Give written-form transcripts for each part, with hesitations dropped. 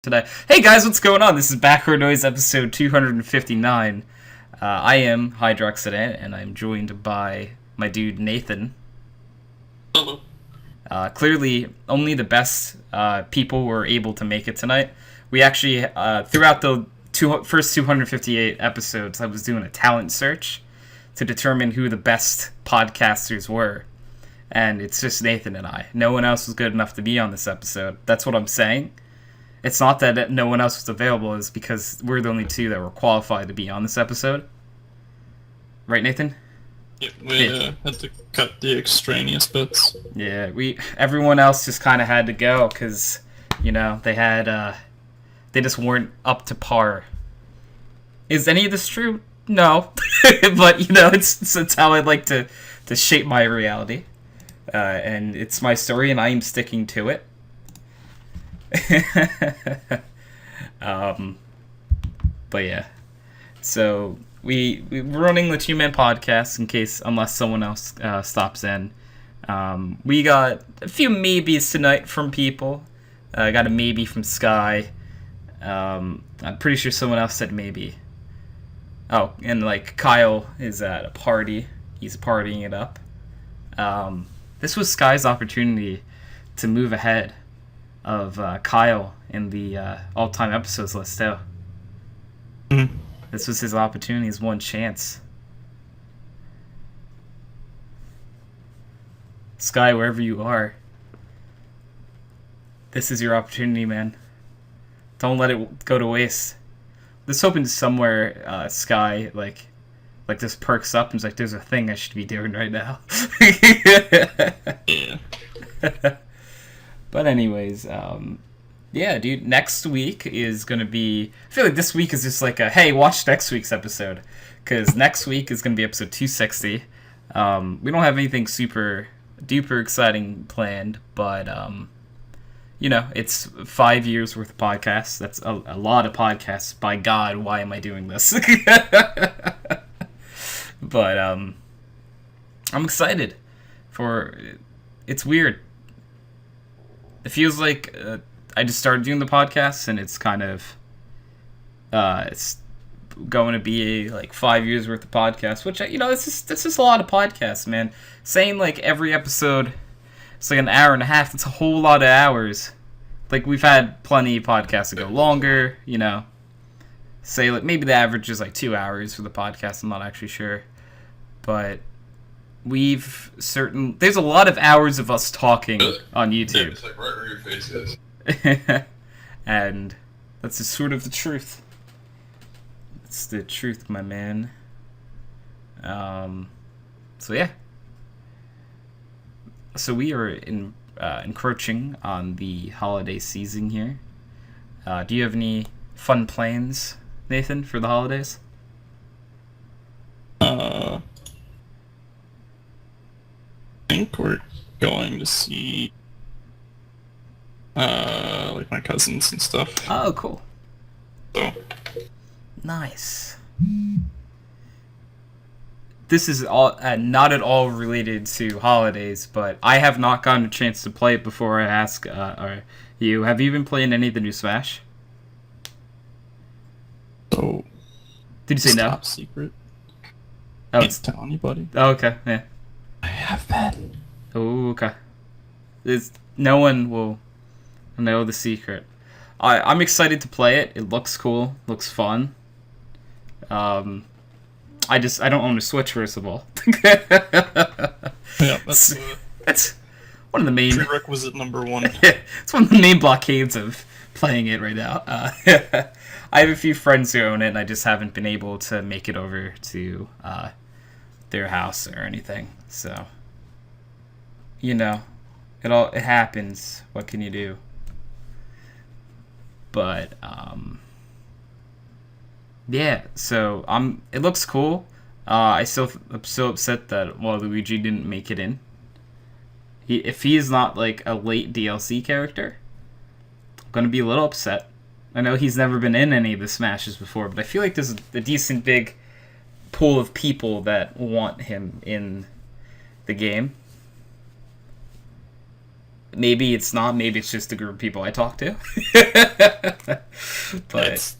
Today. Hey guys, what's going on? This is Background Noise episode 259. I am HydroxideAnt, and I'm joined by my dude Nathan. Hello. Clearly, only the best people were able to make it tonight. We actually, throughout the first 258 episodes, I was doing a talent search to determine who the best podcasters were. And it's just Nathan and I. No one else was good enough to be on this episode. That's what I'm saying. It's not that no one else was available, it's because we're the only two that were qualified to be on this episode. Right, Nathan? Yeah, we had to cut the extraneous bits. Yeah, everyone else just kind of had to go because, they just weren't up to par. Is any of this true? No. But, it's how I like to shape my reality. And it's my story, and I am sticking to it. But yeah, so we're running the two-man podcast unless someone else stops in. We got a few maybes tonight from people. I got a maybe from Sky. I'm pretty sure someone else said maybe. Oh, and Kyle is at a party. He's partying it up. This was Sky's opportunity to move ahead of Kyle in the all-time episodes list too. Mm-hmm. This was his opportunity, his one chance. Sky, wherever you are, this is your opportunity, man. Don't let it go to waste. Let's hoping somewhere Sky this perks up and is like, there's a thing I should be doing right now. Yeah. But anyways, yeah, dude, next week is going to be... I feel like this week is just like a, hey, watch next week's episode. Because next week is going to be episode 260. We don't have anything super duper exciting planned, but, it's 5 years worth of podcasts. That's a lot of podcasts. By God, why am I doing this? But, I'm excited for... It's weird. It feels like I just started doing the podcast, and it's kind of it's going to be 5 years worth of podcasts, which it's just a lot of podcasts, man. Saying every episode it's an hour and a half. That's a whole lot of hours. We've had plenty of podcasts that go longer. Say maybe the average is 2 hours for the podcast. I'm not actually sure, but there's a lot of hours of us talking on YouTube. Yeah, it's right where your face is. And that's just sort of the truth. It's the truth, my man. So yeah. So we are encroaching on the holiday season here. Do you have any fun plans, Nathan, for the holidays? I think we're going to see my cousins and stuff. Oh, cool. So Nice. This is all not at all related to holidays, but I have not gotten a chance to play it before I ask you. Have you been playing any of the new Smash? So Did you say no? top secret. Oh, Can't tell anybody. Oh, okay. Yeah. I have been. Oh, okay. No one will know the secret. I'm excited to play it. It looks cool. Looks fun. I don't own a Switch, first of all. Yeah, that's That's one of the main prerequisite number one. It's one of the main blockades of playing it right now. I have a few friends who own it, and I just haven't been able to make it over to their house or anything. So, it happens. What can you do? But yeah. So it looks cool. I'm so upset that Luigi didn't make it in. If he is not a late DLC character, I'm gonna be a little upset. I know he's never been in any of the Smashes before, but I feel like there's a decent big pool of people that want him in the game. maybe it's not. Maybe it's just the group of people I talk to. But It's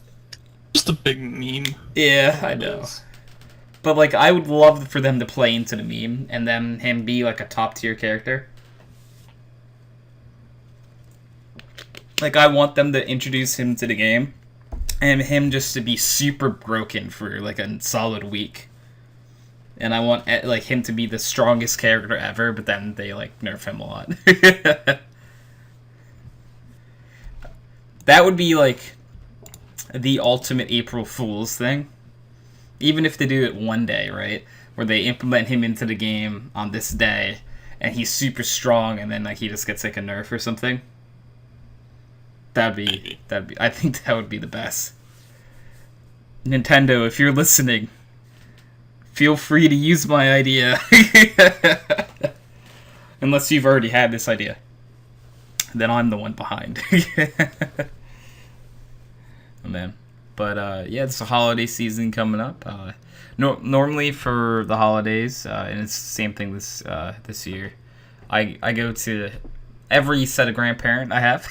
just a big meme. yeah, I It know. is. But like, I would love for them to play into the meme and then him be like a top tier character. Like, I want them to introduce him to the game and him just to be super broken for like a solid week. And I want like him to be the strongest character ever, but then they like nerf him a lot. That would be like the ultimate April Fool's thing. Even if they do it one day, right? Where they implement him into the game on this day and he's super strong and then like he just gets like a nerf or something. That'd be I think that would be the best. Nintendo, if you're listening, feel free to use my idea. Unless you've already had this idea. Then I'm the one behind. Oh, man. But yeah, it's the holiday season coming up. Normally for the holidays, and it's the same thing this year, I go to every set of grandparent I have.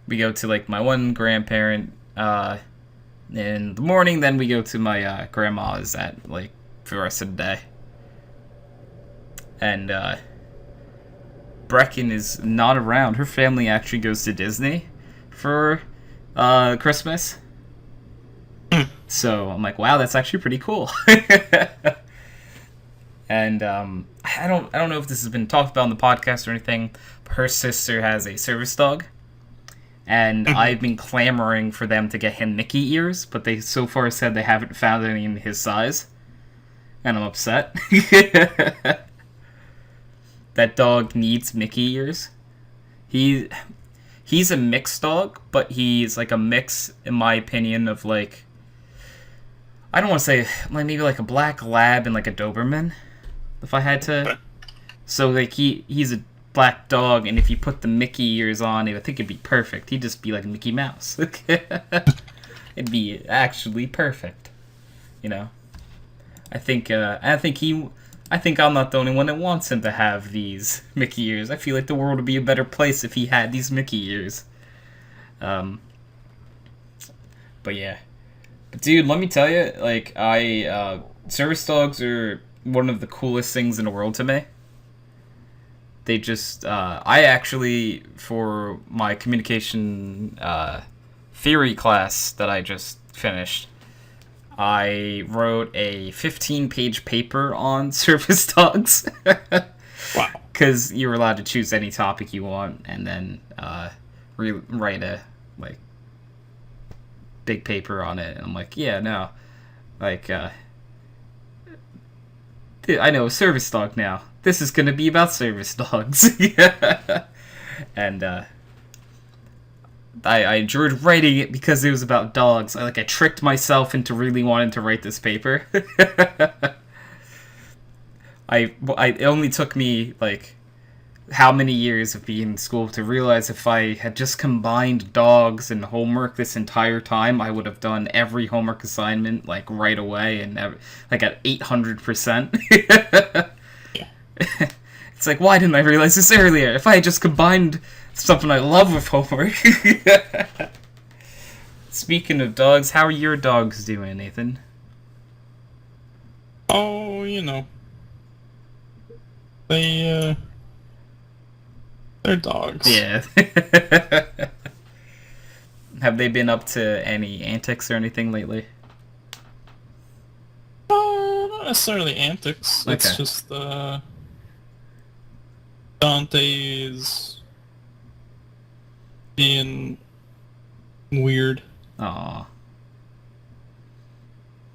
We go to like my one grandparent in the morning, then we go to my grandma's at like for the rest of the day. And Brecken is not around. Her family actually goes to Disney for Christmas. So I'm like, wow, that's actually pretty cool. And I don't know if this has been talked about on the podcast or anything, but her sister has a service dog. And I've been clamoring for them to get him Mickey ears, but they so far said they haven't found any in his size. And I'm upset. That dog needs Mickey ears. He's a mixed dog, but he's like a mix, in my opinion, of like, I don't want to say like maybe like a black lab and like a Doberman, if I had to. So like he's a black dog, and if you put the Mickey ears on, I think it'd be perfect. He'd just be like Mickey Mouse. It'd be actually perfect, you know. I think I'm not the only one that wants him to have these Mickey ears. I feel like the world would be a better place if he had these Mickey ears. But yeah. But dude, let me tell you, like, service dogs are one of the coolest things in the world to me. They just, I actually, for my communication theory class that I just finished, I wrote a 15-page paper on service dogs. Wow. Because you're allowed to choose any topic you want, and then write a like big paper on it. And I'm like, yeah, no, like, I know a service dog now. This is gonna be about service dogs. And I enjoyed writing it because it was about dogs. I tricked myself into really wanting to write this paper. It only took me like how many years of being in school to realize if I had just combined dogs and homework this entire time, I would have done every homework assignment like right away and like at 800%. It's like, why didn't I realize this earlier? If I had just combined something I love with homework. Speaking of dogs, how are your dogs doing, Nathan? Oh, you know. They're dogs. Yeah. Have they been up to any antics or anything lately? Not necessarily antics. Okay. It's just, Dante's being weird. Aw.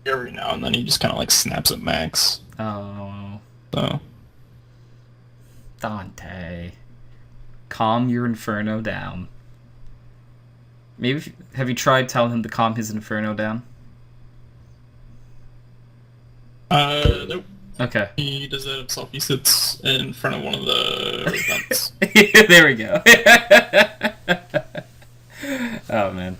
Every now and then he just kind of like snaps at Max. Oh. So. Dante. Calm your inferno down. Maybe, have you tried telling him to calm his inferno down? Nope. Okay. He does that himself. He sits in front of one of the vents. There we go. Oh man.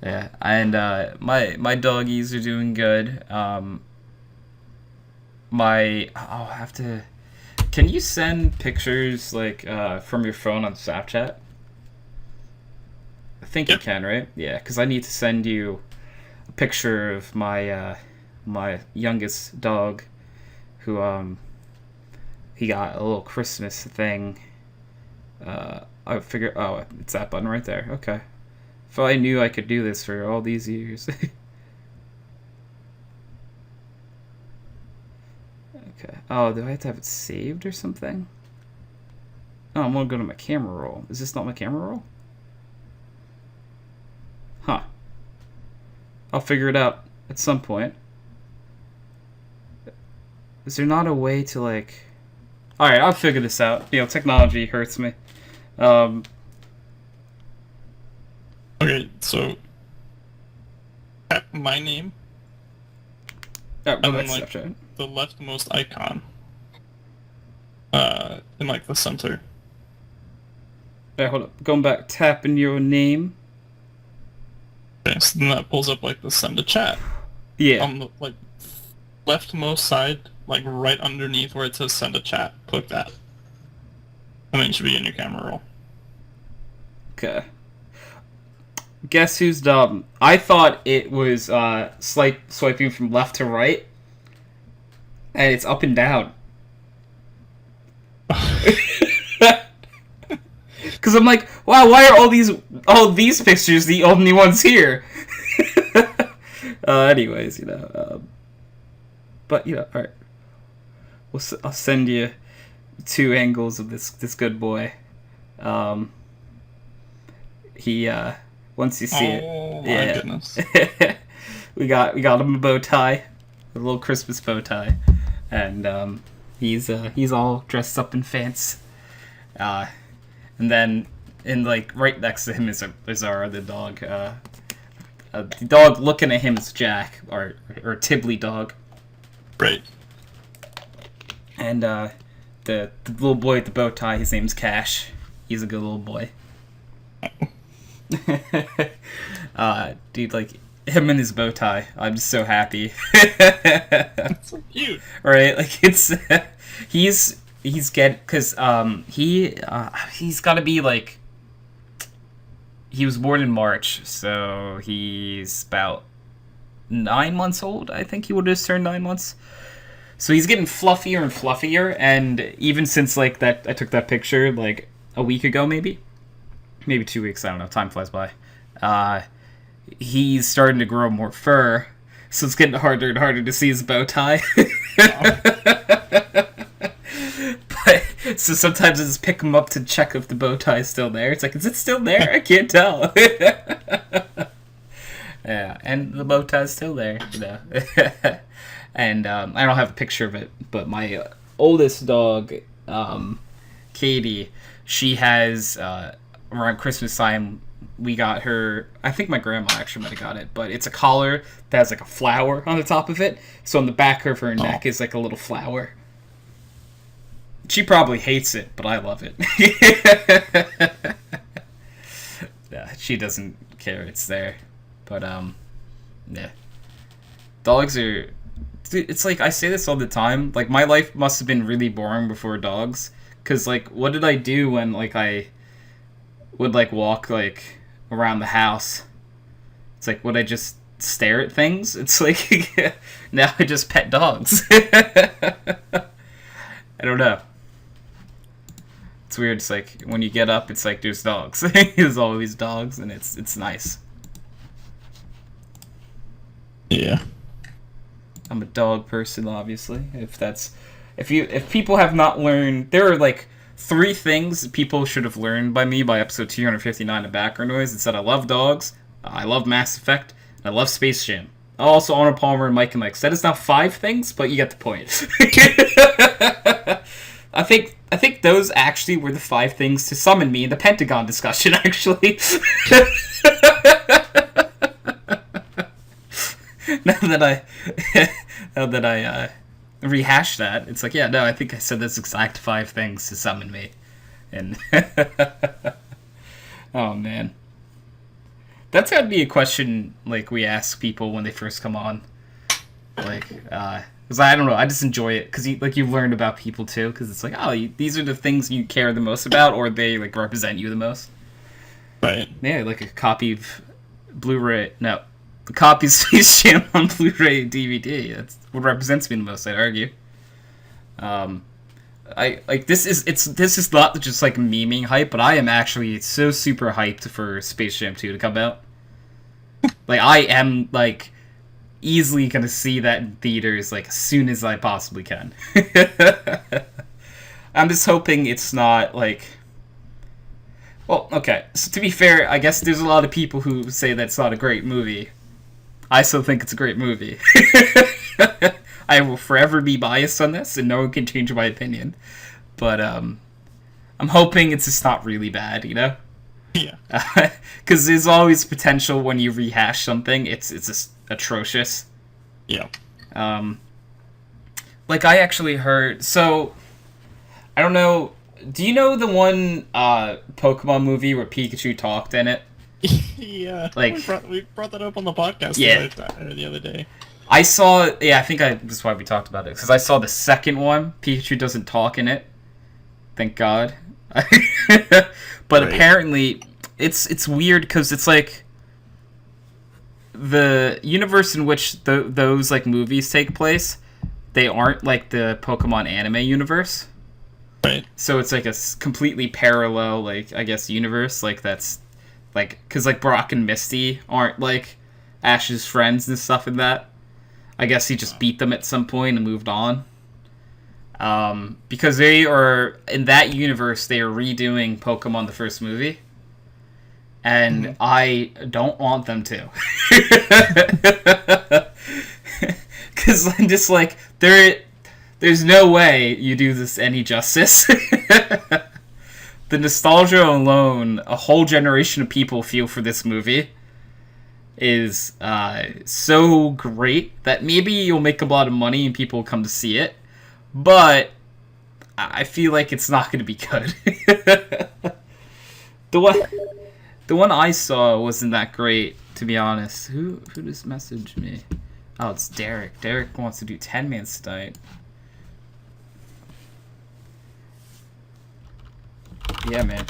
Yeah. And my doggies are doing good. I'll have to. Can you send pictures like from your phone on Snapchat? I think you can, right? Yeah, because I need to send you a picture of my youngest dog, who he got a little Christmas thing. I figure, oh, it's that button right there. Okay, if I knew I could do this for all these years. Okay. Oh, do I have to have it saved or something? Oh, I'm gonna go to my camera roll. Is this not my camera roll? Huh. I'll figure it out at some point. Is there not a way to, like... Alright, I'll figure this out. You know, technology hurts me. Okay, so... Tap my name. Oh, And then, like, the leftmost icon. In, like, the center. Alright, hold up. Going back, tapping your name. Okay, so then that pulls up, like, the send a chat. Yeah. On the, like, leftmost side, like, right underneath where it says send a chat. Click that. And then you should be in your camera roll. Okay. Guess who's dumb? I thought it was swiping from left to right. And it's up and down. Because I'm like, wow, why are all these pictures the only ones here? Anyways, you know. But, you know, alright. I'll send you 2 angles of this good boy. He, once you see it. Oh, my goodness. we got him a bow tie. A little Christmas bow tie. And, he's all dressed up in fancy. And then, like, right next to him is our other dog. The dog looking at him is Jack, or Tibley dog. Right. And, the little boy with the bow tie, his name's Cash. He's a good little boy. Dude, like, him and his bow tie, I'm just so happy. That's so cute. Right? Like, it's... he's because he's got to be like, he was born in March, so he's about 9 months old. I think he would have just turned 9 months. So he's getting fluffier and fluffier, and even since like that, I took that picture like a week ago, maybe 2 weeks. I don't know. Time flies by. He's starting to grow more fur, so it's getting harder and harder to see his bow tie. So sometimes I just pick him up to check if the bow tie is still there. It's like, is it still there? I can't tell. Yeah, and the bow tie is still there, you know. And I don't have a picture of it, but my oldest dog, Katie, she has, around Christmas time, we got her, I think my grandma actually might have got it, but it's a collar that has like a flower on the top of it. So on the back of her neck is like a little flower. She probably hates it, but I love it. Yeah, she doesn't care it's there. But, yeah. Dogs are... Dude, it's like, I say this all the time. Like, my life must have been really boring before dogs. Because, like, what did I do when, like, I would, like, walk, like, around the house? It's like, would I just stare at things? It's like, now I just pet dogs. I don't know. It's weird. It's like when you get up, it's like there's dogs. There's always dogs, and it's nice. Yeah. I'm a dog person, obviously. If people have not learned, there are like 3 things people should have learned by me by episode 259 of Background Noise. It's that I love dogs, I love Mass Effect, and I love Space Jam. Also, Honor Palmer and Mike and Mike. That is now 5 things, but you get the point. I think those actually were the 5 things to summon me in the Pentagon discussion, actually. now that I rehash that, it's like, yeah, no, I think I said those exact 5 things to summon me. And oh man. That's gotta be a question like we ask people when they first come on. Like, Because I don't know, I just enjoy it because you learned about people too. Because it's like, oh, these are the things you care the most about, or they like represent you the most. Right. Yeah, like a copy of Blu-ray. No, a copy of Space Jam on Blu-ray DVD. That's what represents me the most, I'd argue. I like this is not just like memeing hype, but I am actually so super hyped for Space Jam 2 to come out. Like I am like easily gonna see that in theaters like as soon as I possibly can. I'm just hoping it's not like. Well, okay. So to be fair, I guess there's a lot of people who say that's not a great movie. I still think it's a great movie. I will forever be biased on this, and no one can change my opinion. But I'm hoping it's just not really bad, you know? Yeah. Because there's always potential when you rehash something. It's just atrocious. Yeah. Like I actually heard. So I don't know. Do you know the one Pokemon movie where Pikachu talked in it? Yeah. Like we brought that up on the podcast the other day. I saw. Yeah, I think that's why we talked about it, because I saw the second one. Pikachu doesn't talk in it. Thank God. But apparently, it's weird because it's like the universe in which those like movies take place. They aren't like the Pokemon anime universe. Right. So it's like a completely parallel, like, I guess, universe. Like, that's, like, because, like, Brock and Misty aren't, like, Ash's friends and stuff in that. I guess he just beat them at some point and moved on. Because they are, in that universe, they are redoing Pokemon the first movie. And I don't want them to. Because I'm just like, there's no way you do this any justice. The nostalgia alone, a whole generation of people feel for this movie, is so great that maybe you'll make a lot of money and people will come to see it. But I feel like it's not going to be good. The one I saw wasn't that great, to be honest. Who just messaged me? Oh, it's Derek. Derek wants to do 10 Man's tonight. Yeah, man.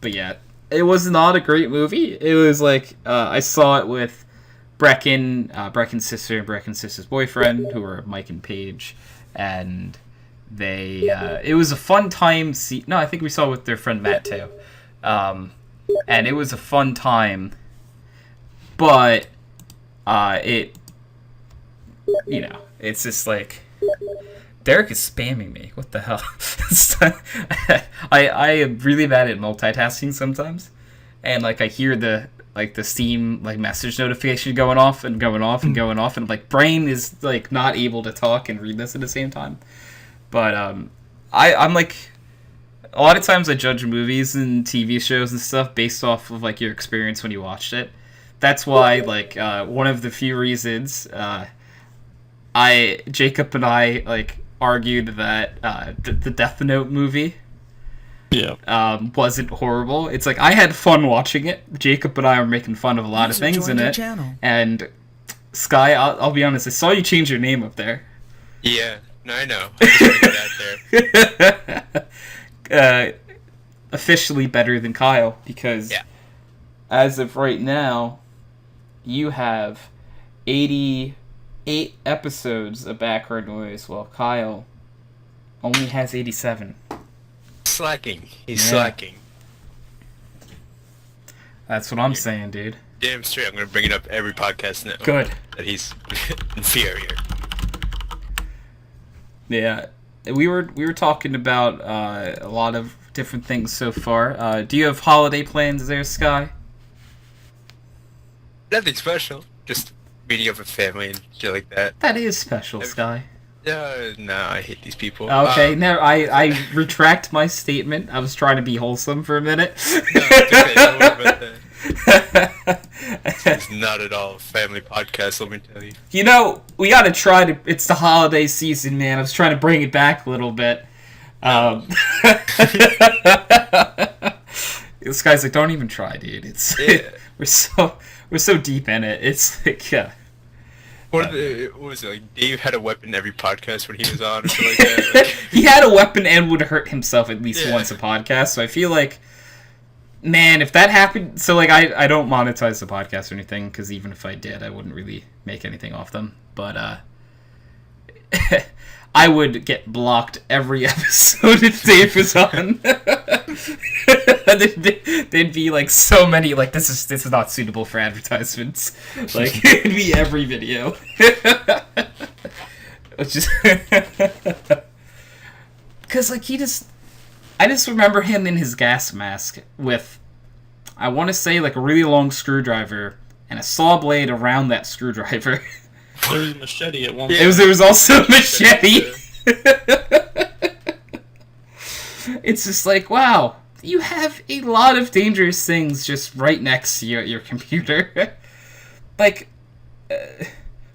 But yeah, it was not a great movie. It was like I saw it with Brecken's sister and Brecken's sister's boyfriend, who were Mike and Paige, and they it was a fun time. No, I think we saw it with their friend Matt too, and it was a fun time. But it, you know, it's just like. Derek is spamming me. What the hell? I am really bad at multitasking sometimes, and like I hear the Steam like message notification going off and going off and going off, and like brain is like not able to talk and read this at the same time. But I'm like a lot of times I judge movies and TV shows and stuff based off of like your experience when you watched it. That's why like one of the few reasons Jacob and I like argued that the Death Note movie wasn't horrible. It's like I had fun watching it. Jacob and I were making fun of a lot of things in it. Channel. And Sky, I'll be honest, I saw you change your name up there. Yeah, no, I know. I just want to get out there. Officially better than Kyle, because as of right now, you have 88 episodes of background noise, while Kyle only has 87. Slacking. He's slacking. That's what I'm saying, dude. Damn straight. I'm going to bring it up every podcast now. Good. That he's inferior. Yeah. We were talking about a lot of different things so far. Do you have holiday plans there, Sky? Nothing special. Just meeting up with family and shit like that. That is special, Sky. No, I hate these people. Okay, no, I retract my statement. I was trying to be wholesome for a minute. No, it's okay. Don't worry about that. It's not at all a family podcast, let me tell you. You know, we gotta try to... It's the holiday season, man. I was trying to bring it back a little bit. This guy's like, don't even try, dude. It's we're so deep in it. It's like, Well, What was it, like, Dave had a weapon every podcast when he was on or something like that? Like, He had a weapon and would hurt himself at least Yeah. once a podcast, so I feel like, man, if that happened... So, like, I don't monetize the podcast or anything, because even if I did, I wouldn't really make anything off them. But, I would get blocked every episode if Dave was on. There'd be, like, so many, like, this is not suitable for advertisements. Like, it'd be every video. Which is... Because, like, I just remember him in his gas mask with, I want to say, like, a really long screwdriver and a saw blade around that screwdriver. There was a machete at one Yeah. point. There was also a machete. It's just like, wow, you have a lot of dangerous things just right next to your computer. Like,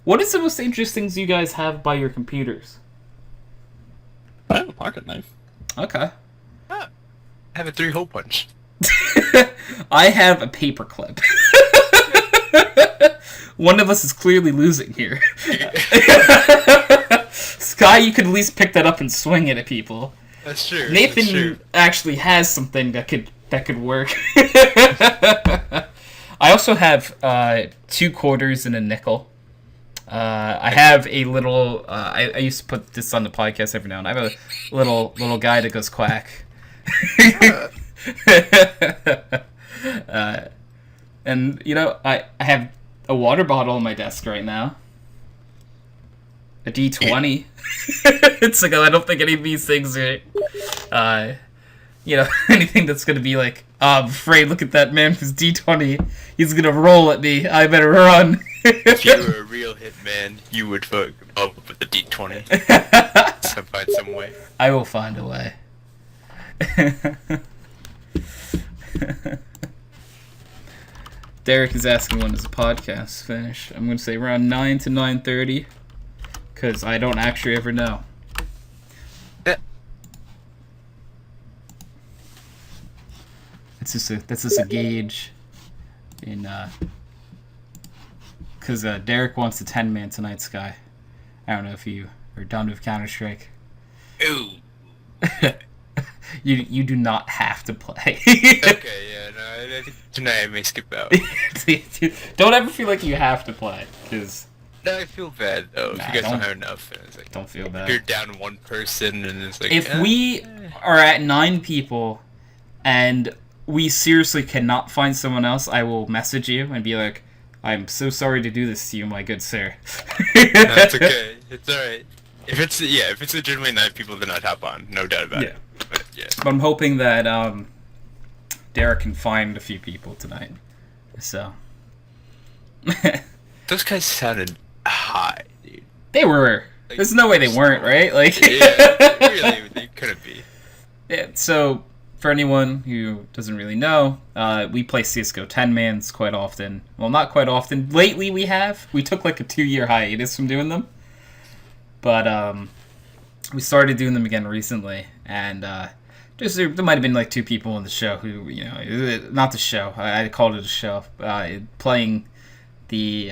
what is the most dangerous things you guys have by your computers? I have a pocket knife. Okay. I have a 3-hole punch. I have a paperclip. One of us is clearly losing here. Sky, you could at least pick that up and swing it at people. That's true. Nathan That's true. actually has something that could work. I also have 2 quarters and a nickel. I have a little. I used to put this on the podcast every now and then. I have a little guy that goes quack. And you know, I have a water bottle on my desk right now. A D20. It's like, I don't think any of these things are, you know, anything that's gonna be like, oh, I'm afraid, look at that man with his D20. He's gonna roll at me. I better run. If you were a real hitman, you would fuck up with the D20. Find some way. I will find a way. Derek is asking when does the podcast finish. I'm going to say around 9 to 9:30, because I don't actually ever know. Yeah. That's just a gauge in because Derek wants a 10-man tonight, Sky. I don't know if you are done with Counter-Strike. Ooh. You do not have to play. Okay, yeah, no, I think tonight I may skip out. Don't ever feel like you have to play, because No, I feel bad though. Nah, if you guys don't- don't have enough, and it's like don't feel you're bad. down one person, and it's like If we are at 9 people and we seriously cannot find someone else, I will message you and be like, I'm so sorry to do this to you, my good sir. No, it's okay. It's alright. If it's legitimately 9 people, then I'd hop on. No doubt about Yeah. it. But yeah. But I'm hoping that Derek can find a few people tonight. So Those guys sounded high, dude. they were. There's no way they weren't, right? Like Yeah, really, they couldn't be. Yeah, so for anyone who doesn't really know, we play CSGO 10-mans quite often. Well, not quite often. Lately we have. We took like a 2-year hiatus from doing them. But we started doing them again recently. And there might have been like 2 people on the show who, you know, not the show. I called it a show. Playing the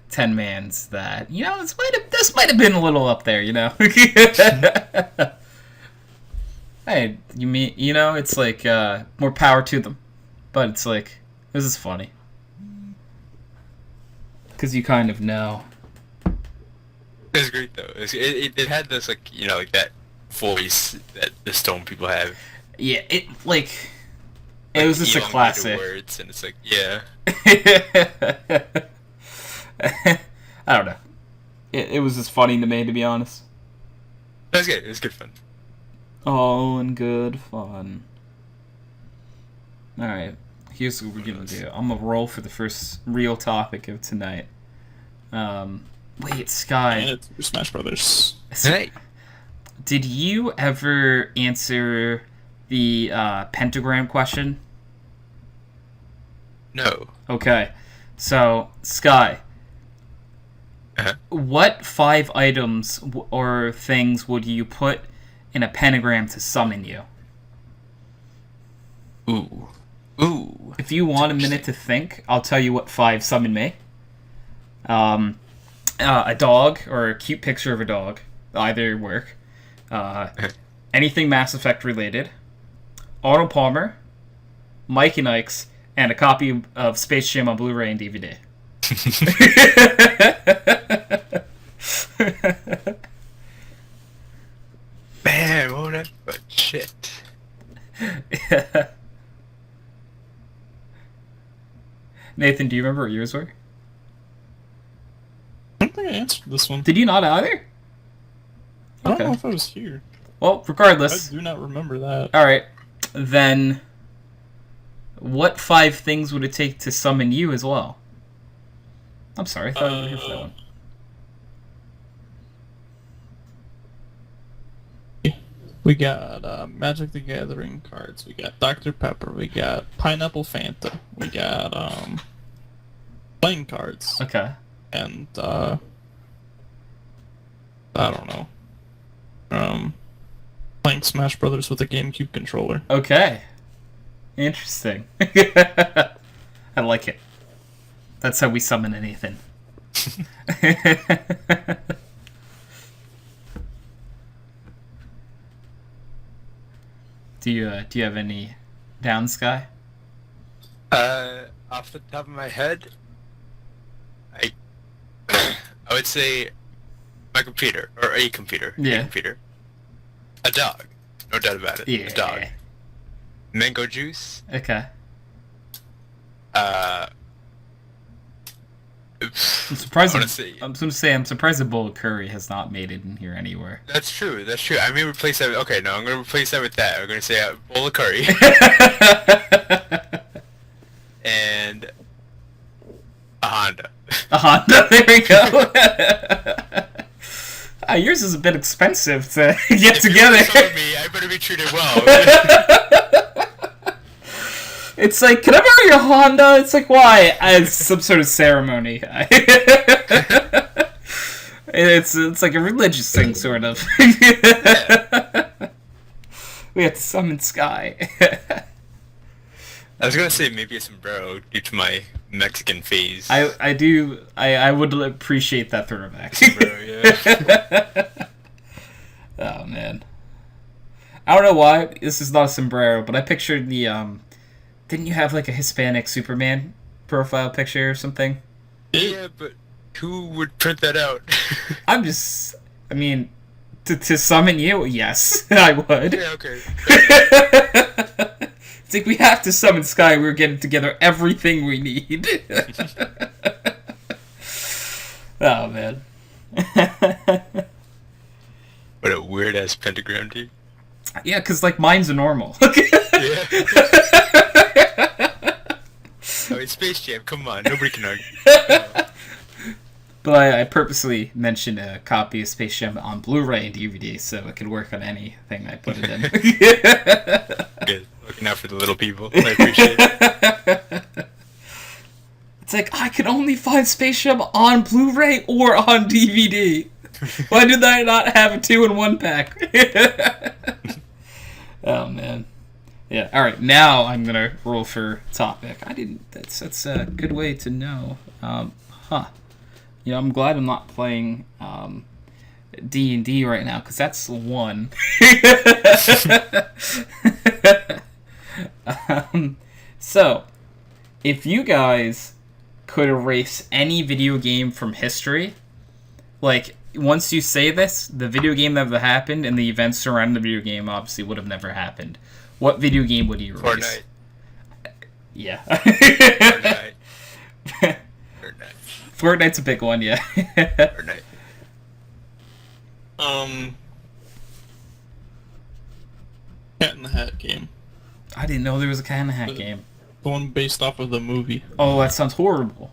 10-mans that, you know, this might have been a little up there, you know. Hey, you know, it's like, more power to them. But it's like, this is funny. Because you kind of know. It was great though. It had this like, you know, like that voice that the stone people have. Yeah, it was just a elongated classic. Words, and it's like, yeah. I don't know. It was just funny to me, to be honest. It was good. It was good fun. All in good fun. Alright, here's what we're gonna do. I'm gonna roll for the first real topic of tonight. Wait, Sky. And it's Smash Brothers. Hey. Did you ever answer the pentagram question? No. Okay. So, Sky, Uh-huh. what 5 items or things would you put in a pentagram to summon you? Ooh. Ooh. If you want a minute to think, I'll tell you what 5 summon me. a dog or a cute picture of a dog. Either work. Anything Mass Effect related. Arnold Palmer, Mike and Ike's, and a copy of Space Jam on Blu-ray and DVD. Man, what that but shit. Yeah. Nathan, do you remember what yours were? I don't think I answered this one. Did you not either? I don't know if I was here. Well, I regardless. do not remember that. Alright. Then, what 5 things would it take to summon you as well? I'm sorry, I thought you were here for that one. We got Magic the Gathering cards. We got Dr. Pepper. We got Pineapple Fanta. We got playing cards. Okay. And I don't know. Playing Smash Brothers with a GameCube controller. Okay. Interesting. I like it. That's how we summon anything. Do you have any down, Sky? Off the top of my head, I would say my computer or a computer. Yeah. A computer. A dog. No doubt about it. Yeah. A dog. Mango juice. Okay. I'm surprised. Honestly, I'm going to say I'm surprised a bowl of curry has not made it in here anywhere. that's true. That's true. I may replace that. Okay, no, I'm gonna replace that with that. I'm gonna say a bowl of curry and a Honda. A Honda. There we go. Yours is a bit expensive to get If together. you're gonna summon me, I better be treated well. It's like, can I borrow your Honda? It's like, why? It's some sort of ceremony. It's like a religious thing, sort of. We have to summon Sky. I was gonna say maybe a sombrero due to my Mexican phase. I would appreciate that throwback. Sombrero, yeah. Oh man, I don't know why this is not a sombrero, but I pictured the Didn't you have like a Hispanic Superman profile picture or something? Yeah, but who would print that out? I mean, to summon you, yes, I would. Yeah, okay. It's like we have to summon Sky. We're getting together everything we need. Oh man. What a weird ass pentagram, dude. Yeah, because like mine's a normal. Yeah. Oh, it's Space Jam. Come on, nobody can argue. But I purposely mentioned a copy of Space Jam on Blu-ray and DVD so it could work on anything I put it in. Good. Looking out for the little people. I appreciate it. It's like, I could only find Space Jam on Blu-ray or on DVD. Why did I not have a 2-in-1 pack? Oh, man. Yeah, alright, now I'm gonna roll for topic. That's a good way to know. You know, I'm glad I'm not playing D&D right now, because that's 1. So, if you guys could erase any video game from history, like, once you say this, the video game never happened, and the events surrounding the video game obviously would have never happened. What video game would you erase? Fortnite. Yeah. Fortnite. Fortnite. Fortnite's a big one, yeah. Fortnite. Cat in the Hat game. I didn't know there was a Cat in the Hat game. The one based off of the movie. Oh, that sounds horrible.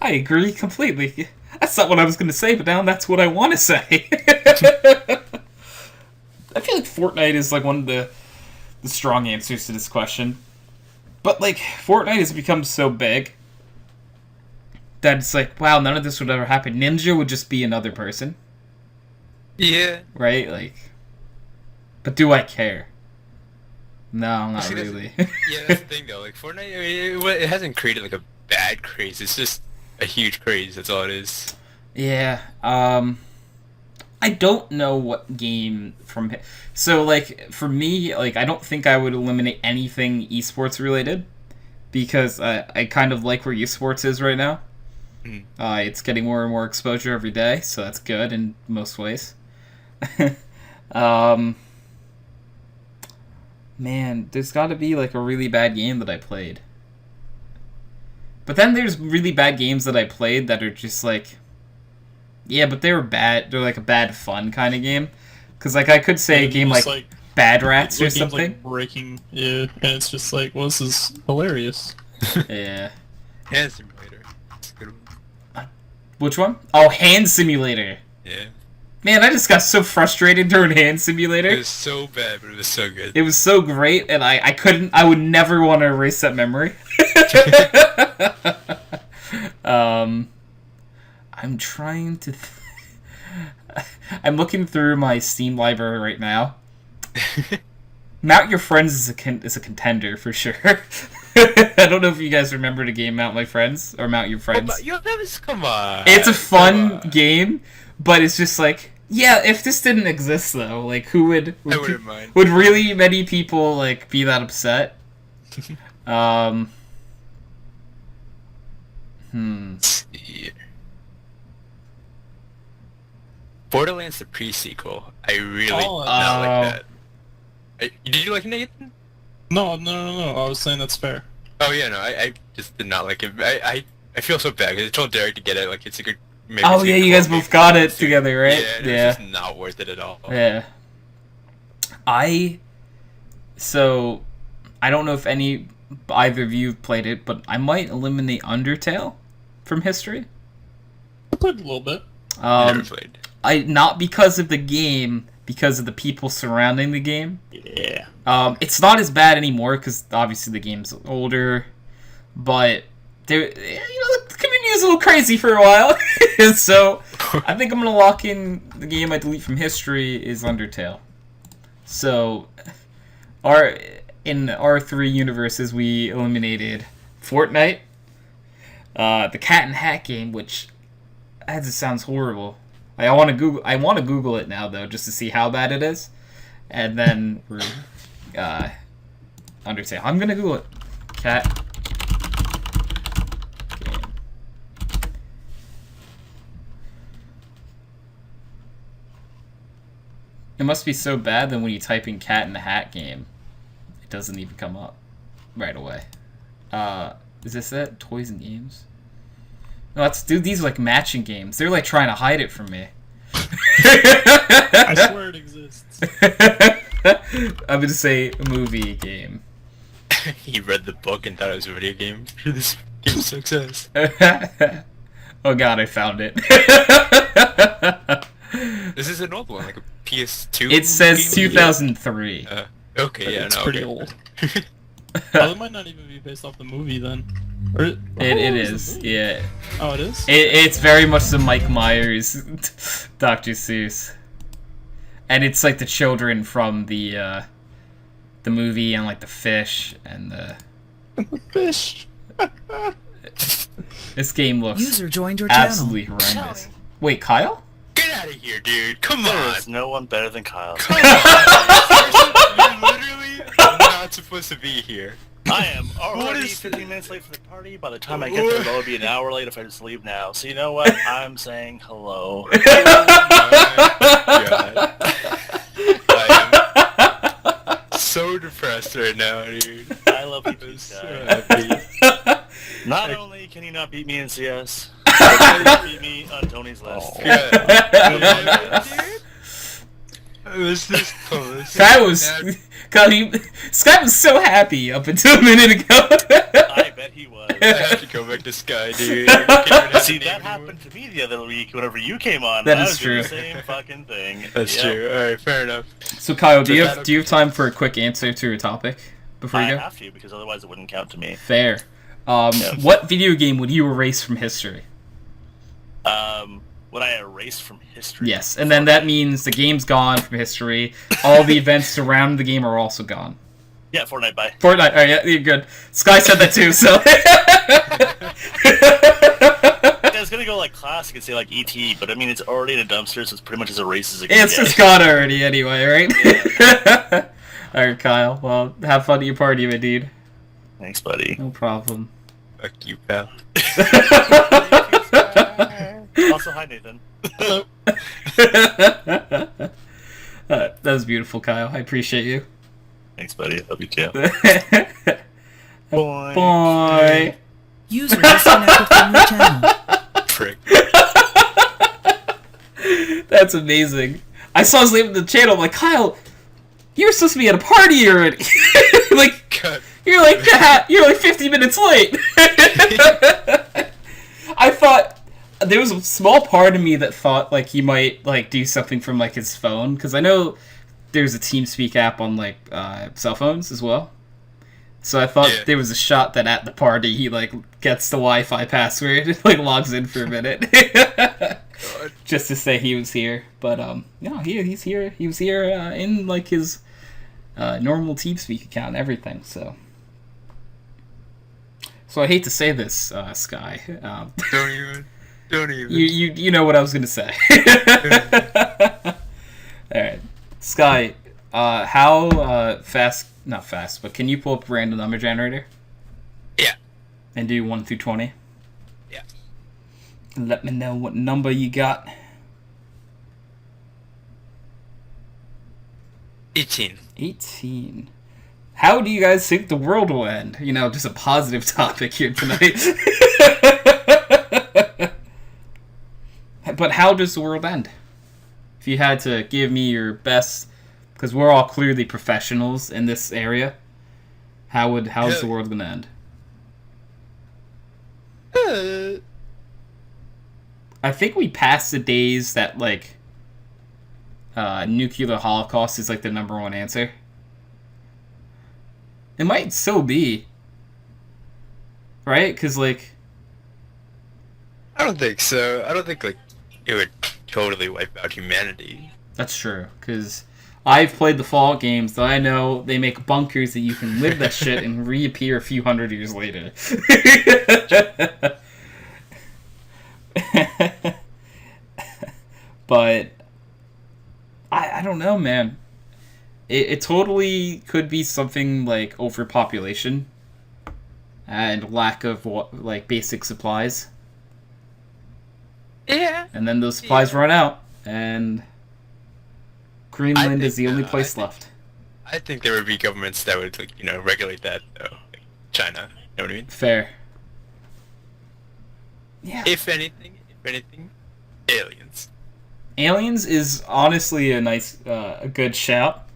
I agree completely. That's not what I was going to say, but now that's what I want to say. I feel like Fortnite is like one of the strong answers to this question. But like, Fortnite has become so big that it's like, wow, none of this would ever happen. Ninja would just be another person. Yeah. Right? Like, but do I care? No, not See, really. Yeah, that's the thing though. Like Fortnite, I mean, it hasn't created like a bad craze. It's just a huge craze. That's all it is. Yeah. I don't know what game from... So, like, for me, like, I don't think I would eliminate anything esports related, because I kind of like where esports is right now. It's getting more and more exposure every day, so that's good in most ways. Man, there's got to be, like, a really bad game that I played. But then there's really bad games that I played that are just, like... Yeah, but they were bad. They're, like, a bad fun kind of game. Because, like, I could say a game like Bad Rats or something. Like breaking, yeah, and it's just like, well, this is hilarious. Yeah. Hand Simulator. That's a good one. Which one? Oh, Hand Simulator. Yeah. Man, I just got so frustrated during Hand Simulator. It was so bad, but it was so good. It was so great, and I would never want to erase that memory. I'm trying to... I'm looking through my Steam library right now. Mount Your Friends is a contender, for sure. I don't know if you guys remember the game Mount My Friends, or Mount Your Friends. Come on. It's a fun game, but it's just like... Yeah, if this didn't exist, though, like, who would... I wouldn't mind. Would really many people, like, be that upset? Yeah. Borderlands the pre-sequel. I really not like that. Did you like it, Nathan? No. I was saying that's fair. Oh yeah, no, I just did not like it. I feel so bad because I told Derek to get it. Like it's a good. Oh yeah, you guys both got it together, right? Yeah, and it's just not worth it at all. Yeah. I don't know if either of you have played it, but I might eliminate Undertale from history. I played a little bit. Never played. Not because of the game, because of the people surrounding the game. Yeah. It's not as bad anymore because obviously the game's older, but the community was a little crazy for a while. So I think I'm gonna lock in the game I delete from history is Undertale. So in our three universes, we eliminated Fortnite, the Cat and Hat game, which as it sounds horrible. I want to Google it now though, just to see how bad it is, and then Undertale. I'm gonna Google it. Cat game. It must be so bad that when you type in Cat in the Hat game, it doesn't even come up right away. Is this it? Toys and games? No, these are like matching games. They're like trying to hide it from me. I swear it exists. I'm gonna say movie game. He read the book and thought it was a video game. This game's success. Oh god, I found it. This is an old one, like a PS2. It says 2003. Okay, yeah, it's no, pretty okay. old. Oh, it might not even be based off the movie then. Or, It is, yeah. Oh, it is? It's very much the Mike Myers, Dr. Seuss. And it's like the children from the movie and like the fish and the... Fish. This game looks User joined your absolutely channel. horrendous. Wait, Kyle? Get out of here, dude! Come There on! is no one better than Kyle. Come on! You're literally not supposed to be here. I am already is 15 minutes late for the party. By the time I get there, it'll be an hour late if I just leave now. So you know what? I'm saying hello. Oh my god. I am so depressed right now, dude. I love you, I'm so guy. happy. Not only can you not beat me in CS, but you can beat me on Tony's list. Yeah. This is close. Sky was so happy up until a minute ago. I bet he was. I have to go back to Sky, dude. See, that happened to me the other week whenever you came on. That I is was doing true. the same fucking thing. That's Yep. true. Alright, fair enough. So Kyle, do you have time for a quick answer to your topic before I you go? have to, because otherwise it wouldn't count to me. Fair. Yeah. What video game would you erase from history? Would I erase from history? Yes, and then that means the game's gone from history. All the events surrounding the game are also gone. Yeah, Fortnite, bye. Fortnite. All right, yeah, you're good. Sky said that too, so. I was gonna go like classic and say like ET, but I mean it's already in a dumpster, so it's pretty much as a race as it can It's get. just gone already anyway, right? All right, Kyle. Well, have fun at your party, my dude. Thanks, buddy. No problem. Fuck you, pal. Also, hi, Nathan. Hello. That was beautiful, Kyle. I appreciate you. Thanks, buddy. Love you too. Boy. Boy. User disconnected from your channel. Prick. That's amazing. I saw his name in the channel. I'm like, Kyle, you were supposed to be at a party already. Like, God. you're like 50 minutes late. I thought there was a small part of me that thought like he might like do something from like his phone, because I know there's a TeamSpeak app on like cell phones as well. So I thought there was a shot that at the party he like gets the Wi-Fi password and like logs in for a minute. Just to say he was here. But no, he's here. He was here in like his normal TeamSpeak account and everything. So I hate to say this, Sky. Don't even. You know what I was gonna say. All right, Sky. How fast? Not fast, but can you pull up a random number generator? Yeah. And do 1 through 20? Yeah. Let me know what number you got. 18. 18. How do you guys think the world will end? You know, just a positive topic here tonight. But how does the world end? If you had to give me your best, because we're all clearly professionals in this area, how's the world gonna end? I think we passed the days that like nuclear holocaust is like the number one answer. It might still be, right? Because like, I don't think so. I don't think like it would totally wipe out humanity. that's true. Because I've played the Fallout games, so I know they make bunkers that you can live that shit and reappear a few hundred years later. But I don't know, man. It totally could be something like overpopulation and lack of like basic supplies. Yeah. And then those supplies run out, and Greenland is the only place left. I think there would be governments that would, like, regulate that, though. Like China. You know what I mean? Fair. Yeah. If anything, aliens. Aliens is honestly a nice, a good shout.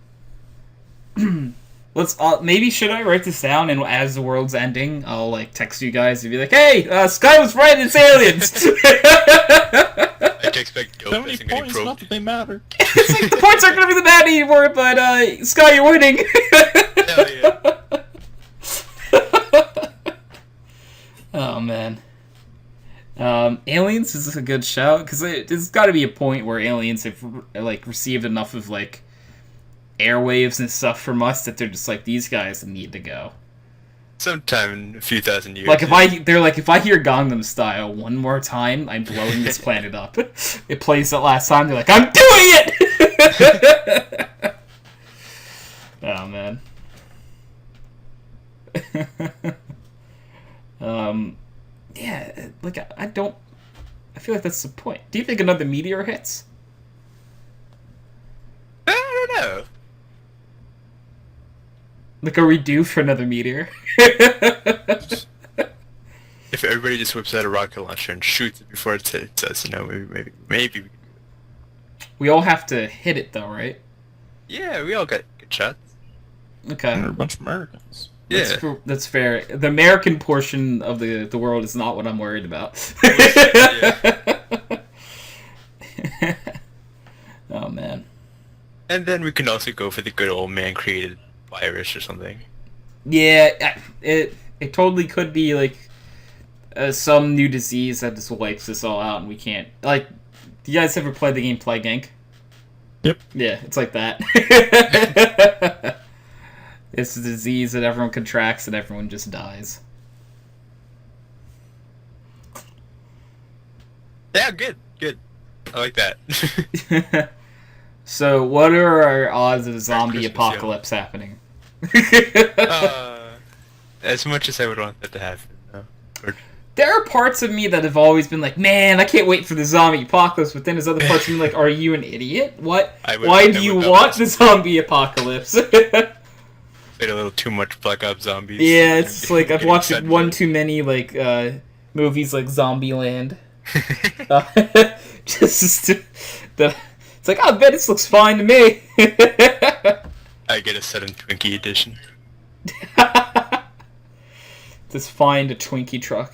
Let's maybe should I write this down, and as the world's ending, I'll like text you guys and be like, "Hey, Sky was right. It's aliens." I expect dope 70 isn't gonna points, be not that they matter. It's like the points aren't gonna be the bad anymore, but Sky, you're winning. Hell yeah. Oh man. Aliens is a good shout, because there's got to be a point where aliens have like received enough of like airwaves and stuff from us that they're just like, these guys need to go. Sometime in a few thousand years. Like if I hear Gangnam Style one more time, I'm blowing this planet up. It plays that last time, they're like, I'm doing it. Oh man. Yeah, like I feel like that's the point. Do you think another meteor hits? I don't know. Like, are we due for another meteor? If everybody just whips out a rocket launcher and shoots it before it hits us, maybe. We all have to hit it though, right? Yeah, we all got good shots. Okay. They're a bunch of Americans. Yeah. That's fair. The American portion of the world is not what I'm worried about. Oh man. And then we can also go for the good old man-created virus or something. Yeah, it totally could be like some new disease that just wipes us all out and we can't. Like, do you guys ever play the game Plague Inc? Yep. Yeah, it's like that. It's a disease that everyone contracts and everyone just dies. Yeah, good. I like that. So, what are our odds of a zombie Christmas, apocalypse happening? As much as I would want that to happen, no. Or, There are parts of me that have always been like, man, I can't wait for the zombie apocalypse, but then there's other parts of me like, are you an idiot? What? Why do you want the zombie apocalypse? played a little too much Black Ops Zombies. Yeah, it's like I've watched excited one for it. too many like movies like Zombieland. Just it's like, I bet this looks fine to me. I get a 7 Twinkie edition. Just find a Twinkie truck.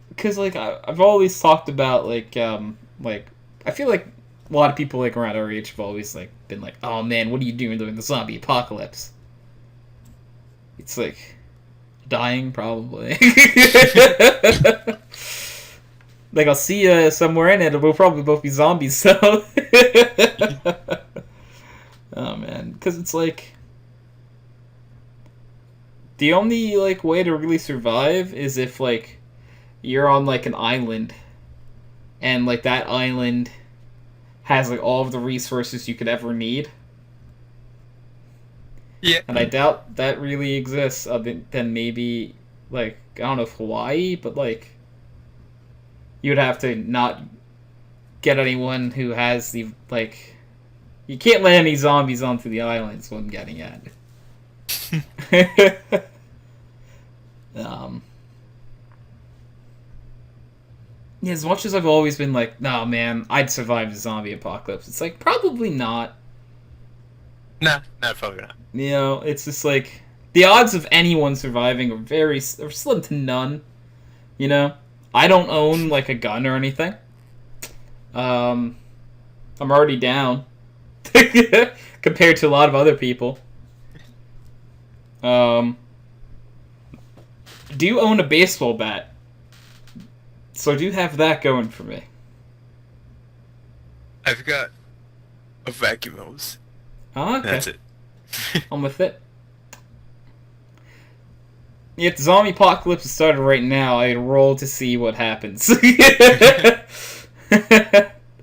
Because like I've always talked about like I feel like a lot of people like around our age have always like been like, oh man, what are you doing during the zombie apocalypse? It's like dying probably. Like I'll see you somewhere in it, and we'll probably both be zombies. So, oh man, because it's like the only like way to really survive is if like you're on like an island, and like that island has like all of the resources you could ever need. Yeah. And I doubt that really exists other than maybe, like, I don't know if Hawaii, but, like, you'd have to not get anyone who has the, like, you can't let any zombies onto the island, is what I'm getting at. Yeah, as much as I've always been like, nah, man, I'd survive the zombie apocalypse, it's like, probably not. Nah, probably not. You know, it's just like the odds of anyone surviving are slim to none. You know, I don't own like a gun or anything. I'm already down compared to a lot of other people. Do own a baseball bat, so I do have that going for me. I've got a vacuum hose. Oh, okay. That's it. I'm with it. If the zombie apocalypse started right now, I'd roll to see what happens. That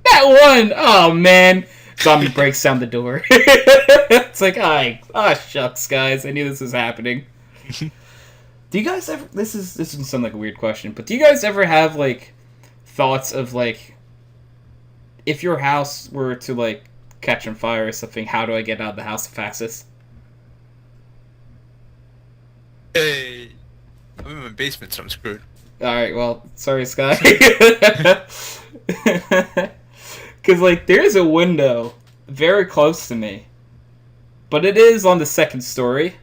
one! Oh, man. Zombie breaks down the door. It's like, shucks, guys. I knew this was happening. Do you guys ever... This is going to sound like a weird question, but do you guys ever have, like, thoughts of, like, if your house were to, like, catch on fire or something, how do I get out of the house the fastest? Hey, I'm in my basement, so I'm screwed. Alright, well, sorry, Sky. Because, like, there's a window very close to me, but it is on the second story.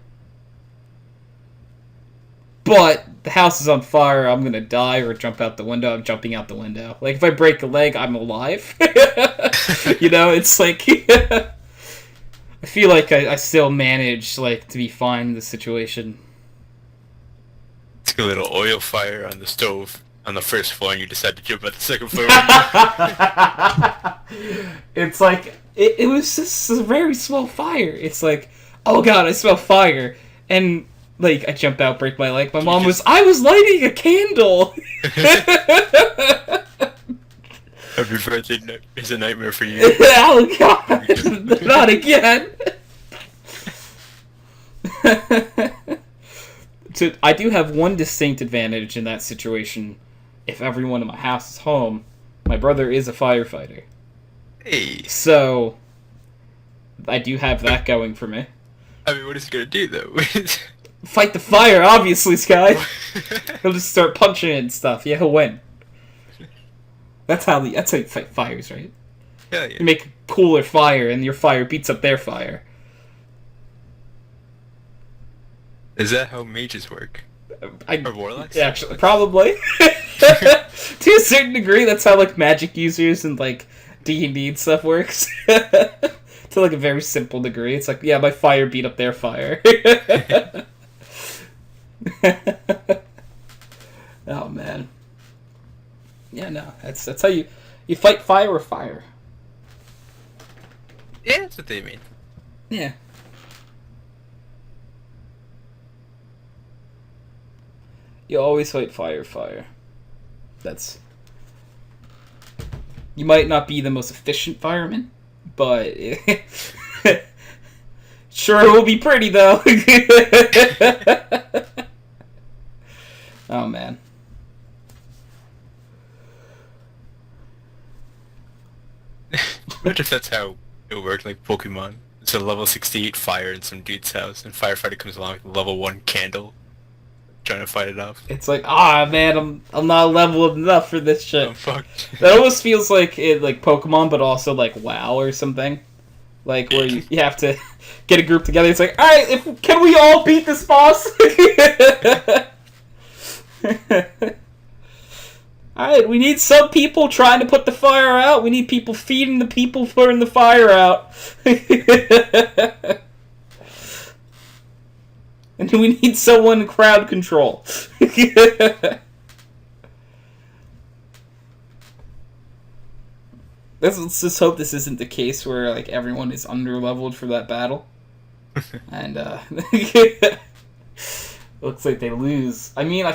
But the house is on fire, I'm gonna die or jump out the window. I'm jumping out the window. Like, if I break a leg, I'm alive. You know, it's like... I feel like I still manage, like, to be fine in this situation. It's a little oil fire on the stove on the first floor, and you decide to jump out the second floor. It's like, it was just a very small fire. It's like, oh god, I smell fire. And... like, I jump out, break my leg. My mom I was lighting a candle! Every birthday is a nightmare for you. Oh god! Not again! So, I do have one distinct advantage in that situation. If everyone in my house is home, my brother is a firefighter. Hey. So, I do have that going for me. I mean, what is he gonna do, though? Fight the fire, obviously, Sky. He'll just start punching it and stuff. Yeah, he'll win. That's how you fight fires, right? Hell yeah. You make cooler fire, and your fire beats up their fire. Is that how mages work? Or warlocks? Yeah, actually, probably. To a certain degree, that's how like magic users and like D&D and stuff works. To like a very simple degree, it's like, yeah, my fire beat up their fire. Oh man. Yeah, no, that's how you fight fire with fire. Yeah, that's what they mean. Yeah. You always fight fire. That's... You might not be the most efficient fireman, but... Sure, it will be pretty, though. Oh, man. Imagine if that's how it worked, like Pokemon. It's a level 68 fire in some dude's house, and firefighter comes along with a level 1 candle, trying to fight it off. It's like, man, I'm not leveled enough for this shit. I'm fucked. That almost feels like like Pokemon, but also like WoW or something. Like where you have to get a group together. It's like, all right, can we all beat this boss? All right, we need some people trying to put the fire out. We need people feeding the people putting the fire out. And we need someone in crowd control. Let's just hope this isn't the case where like everyone is under-leveled for that battle. And looks like they lose. I mean,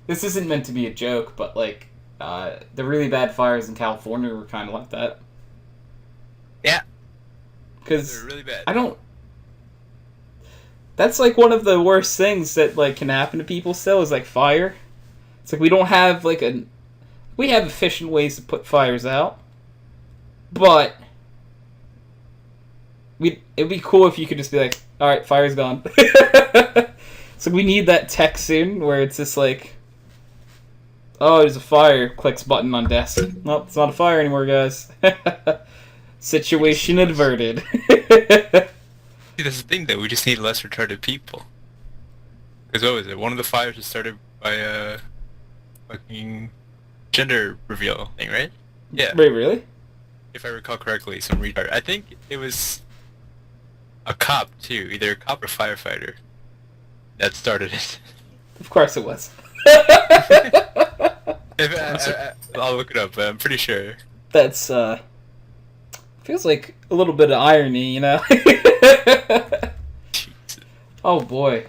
this isn't meant to be a joke, but like the really bad fires in California were kind of like that. Yeah. Because they're really bad. I don't... That's like one of the worst things that like can happen to people still is like fire. It's like we don't have like we have efficient ways to put fires out, but it'd be cool if you could just be like, all right, fire's gone. So we need that tech soon where it's just like, oh, there's a fire. Clicks button on desk. Nope, it's not a fire anymore, guys. Situation averted. See, that's the thing, though. We just need less retarded people. Because what was it? One of the fires was started by a fucking gender reveal thing, right? Yeah. Wait, really? If I recall correctly, some retard. I think it was a cop, too. Either a cop or firefighter that started it. Of course it was. I'll look it up, but I'm pretty sure. That's, feels like a little bit of irony, you know? Oh boy.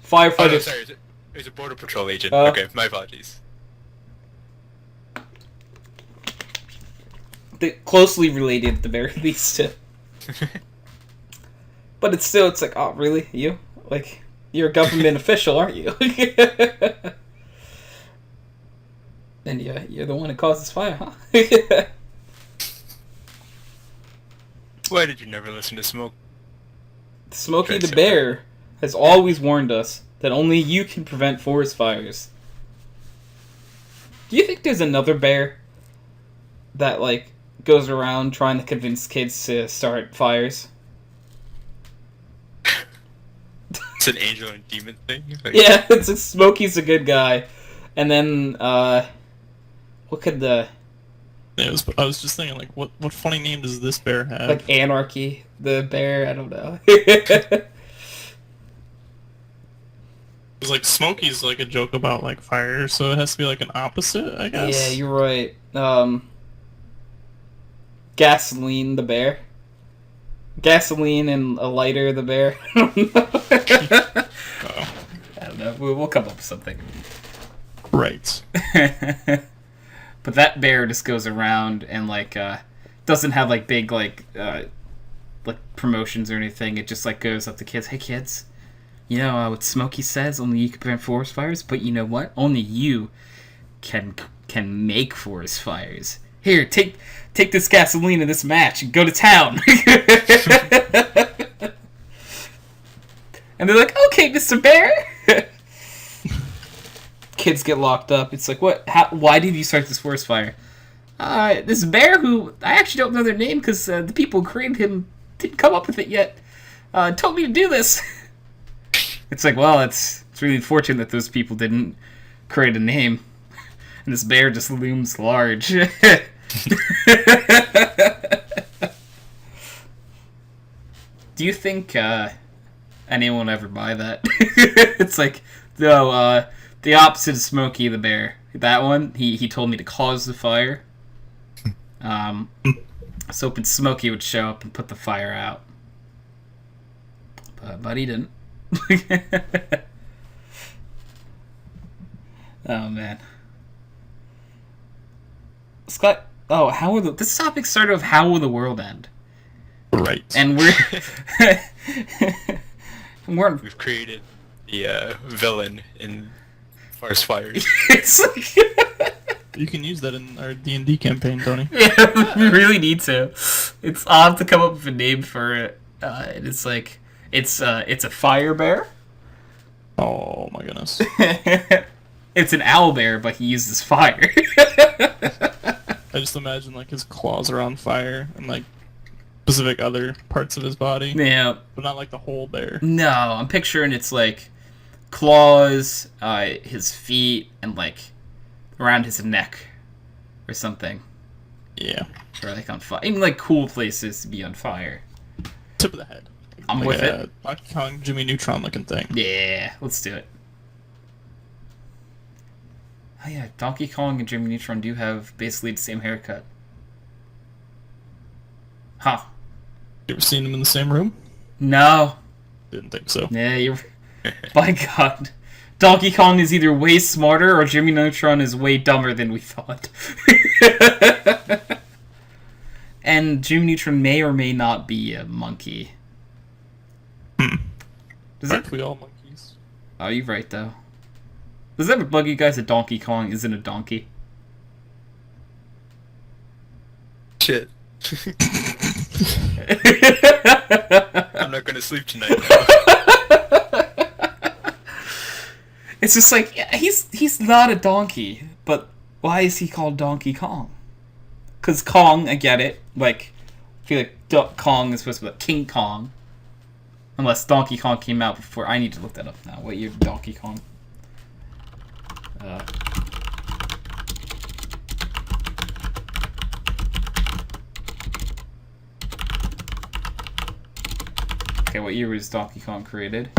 Firefighters. Oh, no, sorry. It was a border patrol agent. Okay, my apologies. Closely related at the very least. But it's like, oh really? You? Like, you're a government official, aren't you? And you're the one that causes fire, huh? Why did you never listen to Smoke? Smokey the Bear has always warned us that only you can prevent forest fires. Do you think there's another bear that, like, goes around trying to convince kids to start fires? It's an angel and demon thing? Like... Yeah, it's like Smokey's a good guy. And then, what could the... Yeah, I was just thinking, like, what funny name does this bear have? Like Anarchy, the bear, I don't know. It's like Smokey's like a joke about like fire, so it has to be like an opposite, I guess. Yeah, you're right. Gasoline, the bear. Gasoline and a lighter, the bear. I don't know. We'll come up with something. Right. But that bear just goes around and like doesn't have like big like promotions or anything. It just like goes up to kids. Hey kids, you know what Smokey says? Only you can prevent forest fires. But you know what? Only you can make forest fires. Here, take this gasoline and this match and go to town. And they're like, okay, Mr. Bear. Kids get locked up. It's like, what? Why did you start this forest fire? This bear who, I actually don't know their name because the people who created him didn't come up with it yet, told me to do this. It's like, well, it's really unfortunate that those people didn't create a name. And this bear just looms large. Do you think anyone will ever buy that? It's like, no, the opposite of Smokey the Bear. That one, he told me to cause the fire. I was hoping Smokey would show up and put the fire out. But he didn't. Oh, man. Scott, how will this topic started with how will the world end? Right. And We've created the villain in Forest Fires. It's like... You can use that in our D&D campaign, Tony. Yeah, we really need to. I'll have to come up with a name for it. It's like it's a fire bear. Oh my goodness. It's an owl bear, but he uses fire. I just imagine like his claws are on fire and like specific other parts of his body. Yeah. But not like the whole bear. No, I'm picturing it's like claws, his feet, and like around his neck or something. Yeah. Or like on fire. Even like cool places to be on fire. Tip of the head. I'm like with a it. Donkey Kong Jimmy Neutron looking thing. Yeah, let's do it. Oh yeah, Donkey Kong and Jimmy Neutron do have basically the same haircut. Huh. You ever seen them in the same room? No. Didn't think so. Yeah, you're... By God. Donkey Kong is either way smarter or Jimmy Neutron is way dumber than we thought. And Jimmy Neutron may or may not be a monkey. Does Aren't it... we all monkeys? Oh, you're right, though. Does it ever bug you guys that Donkey Kong isn't a donkey? Shit. I'm not gonna sleep tonight now. It's just like, yeah, he's not a donkey, but why is he called Donkey Kong? Because Kong, I get it. Like, I feel like Kong is supposed to be like King Kong. Unless Donkey Kong came out before. I need to look that up now. What year did Donkey Kong? Okay, what year was Donkey Kong created?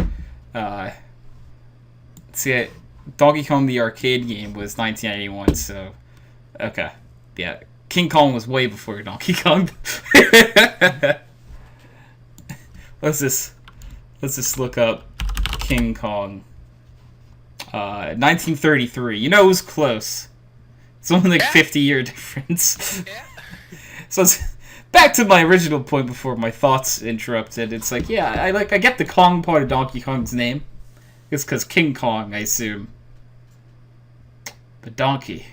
See, Donkey Kong the arcade game was 1991, so... Okay. Yeah, King Kong was way before Donkey Kong. Let's just look up King Kong. 1933. You know, it was close. It's only like 50-year difference. Yeah. So it's back to my original point before my thoughts interrupted. It's like, yeah, I get the Kong part of Donkey Kong's name. It's because King Kong, I assume. But Donkey.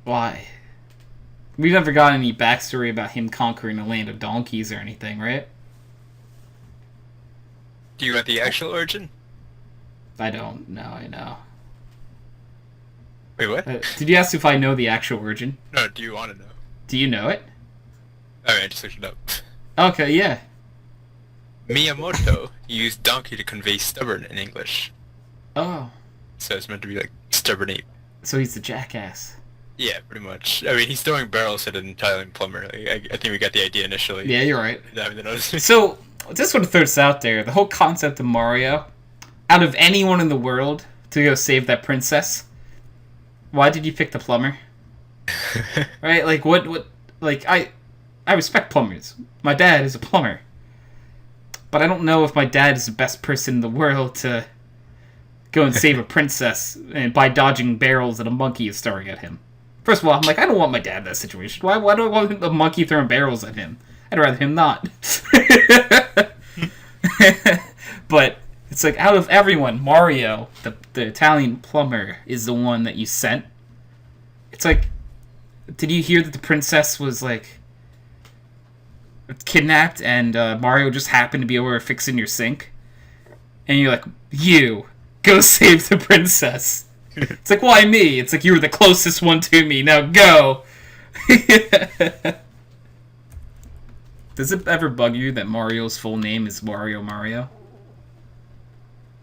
Why? We've never got any backstory about him conquering the land of donkeys or anything, right? Do you want the actual origin? I don't know, I know. Wait, what? Did you ask if I know the actual origin? No, do you want to know? Do you know it? Alright, I just looked it up. Okay, yeah. Miyamoto used donkey to convey stubborn in English. Oh. So it's meant to be like stubborn ape. So he's the jackass. Yeah, pretty much. I mean, he's throwing barrels at an Italian plumber. Like, I think we got the idea initially. Yeah, you're right. So, So, just want to throw this out there. The whole concept of Mario, out of anyone in the world to go save that princess, why did you pick the plumber? Right? Like, what, like, I respect plumbers. My dad is a plumber. But I don't know if my dad is the best person in the world to go and save a princess and by dodging barrels that a monkey is throwing at him. First of all, I'm like, I don't want my dad in that situation. Why do I want a monkey throwing barrels at him? I'd rather him not. But it's like, out of everyone, Mario, the Italian plumber, is the one that you sent. It's like, did you hear that the princess was, like, kidnapped and Mario just happened to be over fixing your sink? And you're like, you, go save the princess. It's like, why me? It's like, you were the closest one to me, now go! Does it ever bug you that Mario's full name is Wario Mario?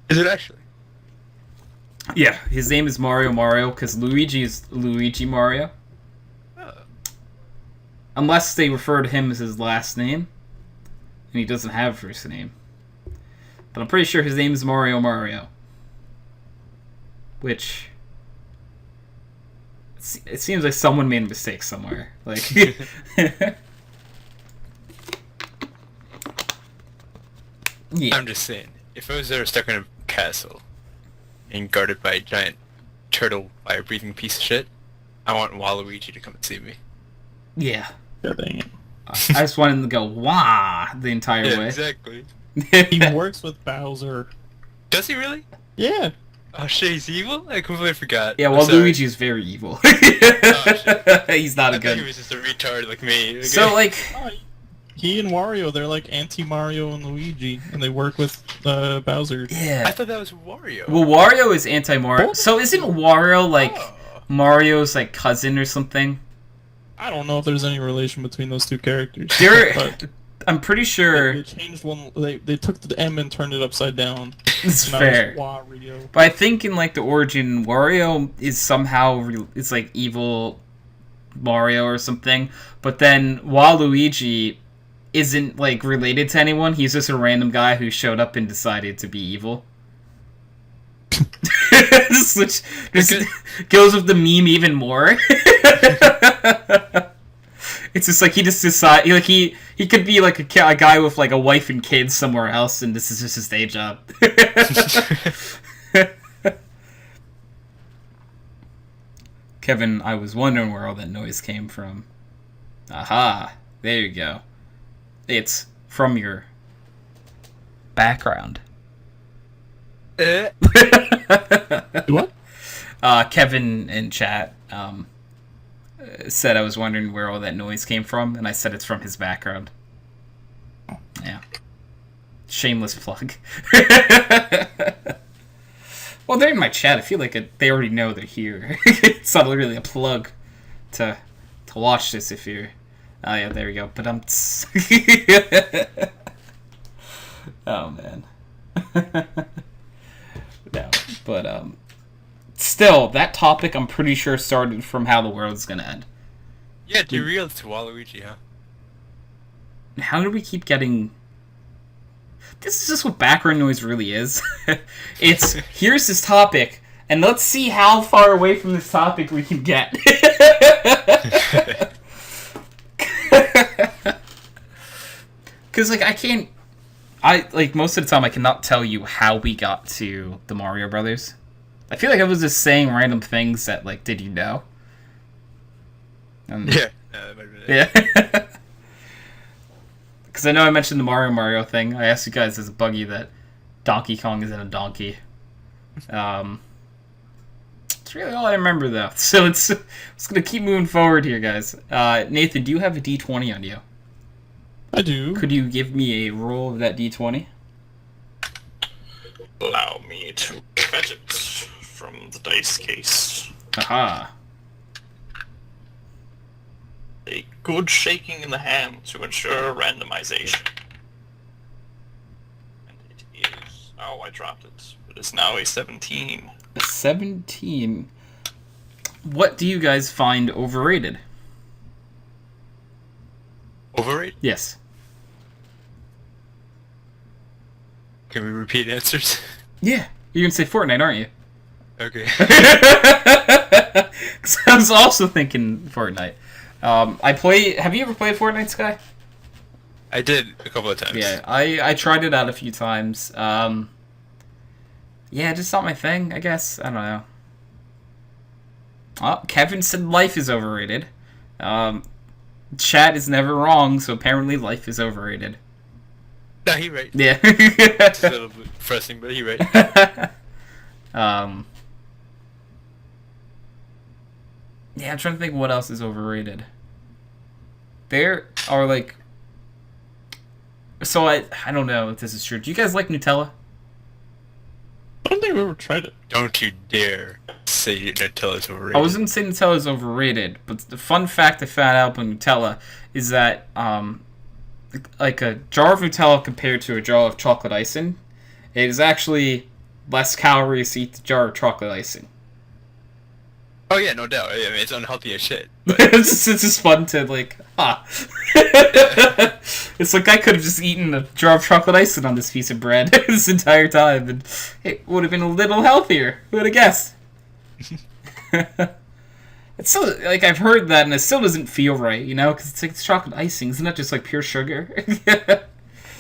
is it actually? Yeah, his name is Mario Mario because Luigi is Luigi Mario. Oh. Unless they refer to him as his last name, and he doesn't have a first name. But I'm pretty sure his name is Mario Mario. Which... it seems like someone made a mistake somewhere. Like, yeah. I'm just saying, if I was ever stuck in a castle and guarded by a giant turtle fire-breathing piece of shit, I want Waluigi to come and see me. Yeah. God dang it. I just wanted him to go wah the entire Yeah, way. exactly. He works with Bowser. Does he really? Yeah. Oh shit, he's evil? I completely forgot. Yeah, I'm well, sorry. Luigi is very evil. shit. He's not I a thought he good. was just a retard like me. Okay? So, like, Oh, he and Wario, they're like anti-Mario and Luigi, and they work with Bowser. I yeah. thought that was Wario. Well, Wario is anti-Mario. So isn't Wario, like, Oh. Mario's, like, cousin or something? I don't know if there's any relation between those two characters. There, but I'm pretty sure. they changed one. They took the M and turned it upside down. It's Now fair. it's Wario. But I think in, like, the origin, Wario is somehow, it's like, evil Mario or something. But then Waluigi isn't, like, related to anyone. He's just a random guy who showed up and decided to be evil. Which just goes with the meme even more. It's just like he just decided, like he could be like a guy with like a wife and kids somewhere else, and this is just his day job. Kevin, I was wondering where all that noise came from. Aha, there you go. It's from your background. What? Kevin in chat said I was wondering where all that noise came from, and I said it's from his background. Yeah. Shameless plug. Well, they're in my chat. I feel like they already know they're here. It's not really a plug to watch this if you're... Oh, yeah, there we go. But oh, man. No, but still, that topic I'm pretty sure started from how the world's gonna end. Yeah, derailed to Waluigi, huh? How do we keep getting... This is just what background noise really is. It's, here's this topic, and let's see how far away from this topic we can get. Because, like, most of the time I cannot tell you how we got to the Mario Brothers. I feel like I was just saying random things that, like, did you know? Yeah, that might have been it. Yeah. Because I know I mentioned the Mario thing. I asked you guys as a buggy that Donkey Kong isn't a donkey. It's really all I remember, though. So it's going to keep moving forward here, guys. Nathan, do you have a D20 on you? I do. Could you give me a roll of that D20? Allow me to fetch it from the dice case. Aha. A good shaking in the hand to ensure randomization. And it is... Oh, I dropped it. It is now a 17. 17. What do you guys find overrated? Overrated? Yes. Can we repeat answers? Yeah. You're going to say Fortnite, aren't you? Okay. 'Cause I was also thinking Fortnite. Have you ever played Fortnite, Sky? I did a couple of times. Yeah, I tried it out a few times. Yeah, just not my thing, I guess. I don't know. Oh, Kevin said life is overrated. Chat is never wrong, so apparently life is overrated. No, he right. Yeah. It's a little bit depressing, but he right. Yeah, I'm trying to think what else is overrated. There are like... So I don't know if this is true. Do you guys like Nutella? I don't think I've ever tried it. Don't you dare say Nutella's overrated. I wasn't saying Nutella is overrated, but the fun fact I found out about Nutella is that like a jar of Nutella compared to a jar of chocolate icing, it is actually less calories to eat the jar of chocolate icing. Oh yeah, no doubt. I mean, it's unhealthy as shit. It's just fun to like, It's like I could have just eaten a jar of chocolate icing on this piece of bread this entire time, and it would have been a little healthier. Who would have guessed? It's still like I've heard that, and it still doesn't feel right, you know, because it's like it's chocolate icing, isn't that just like pure sugar?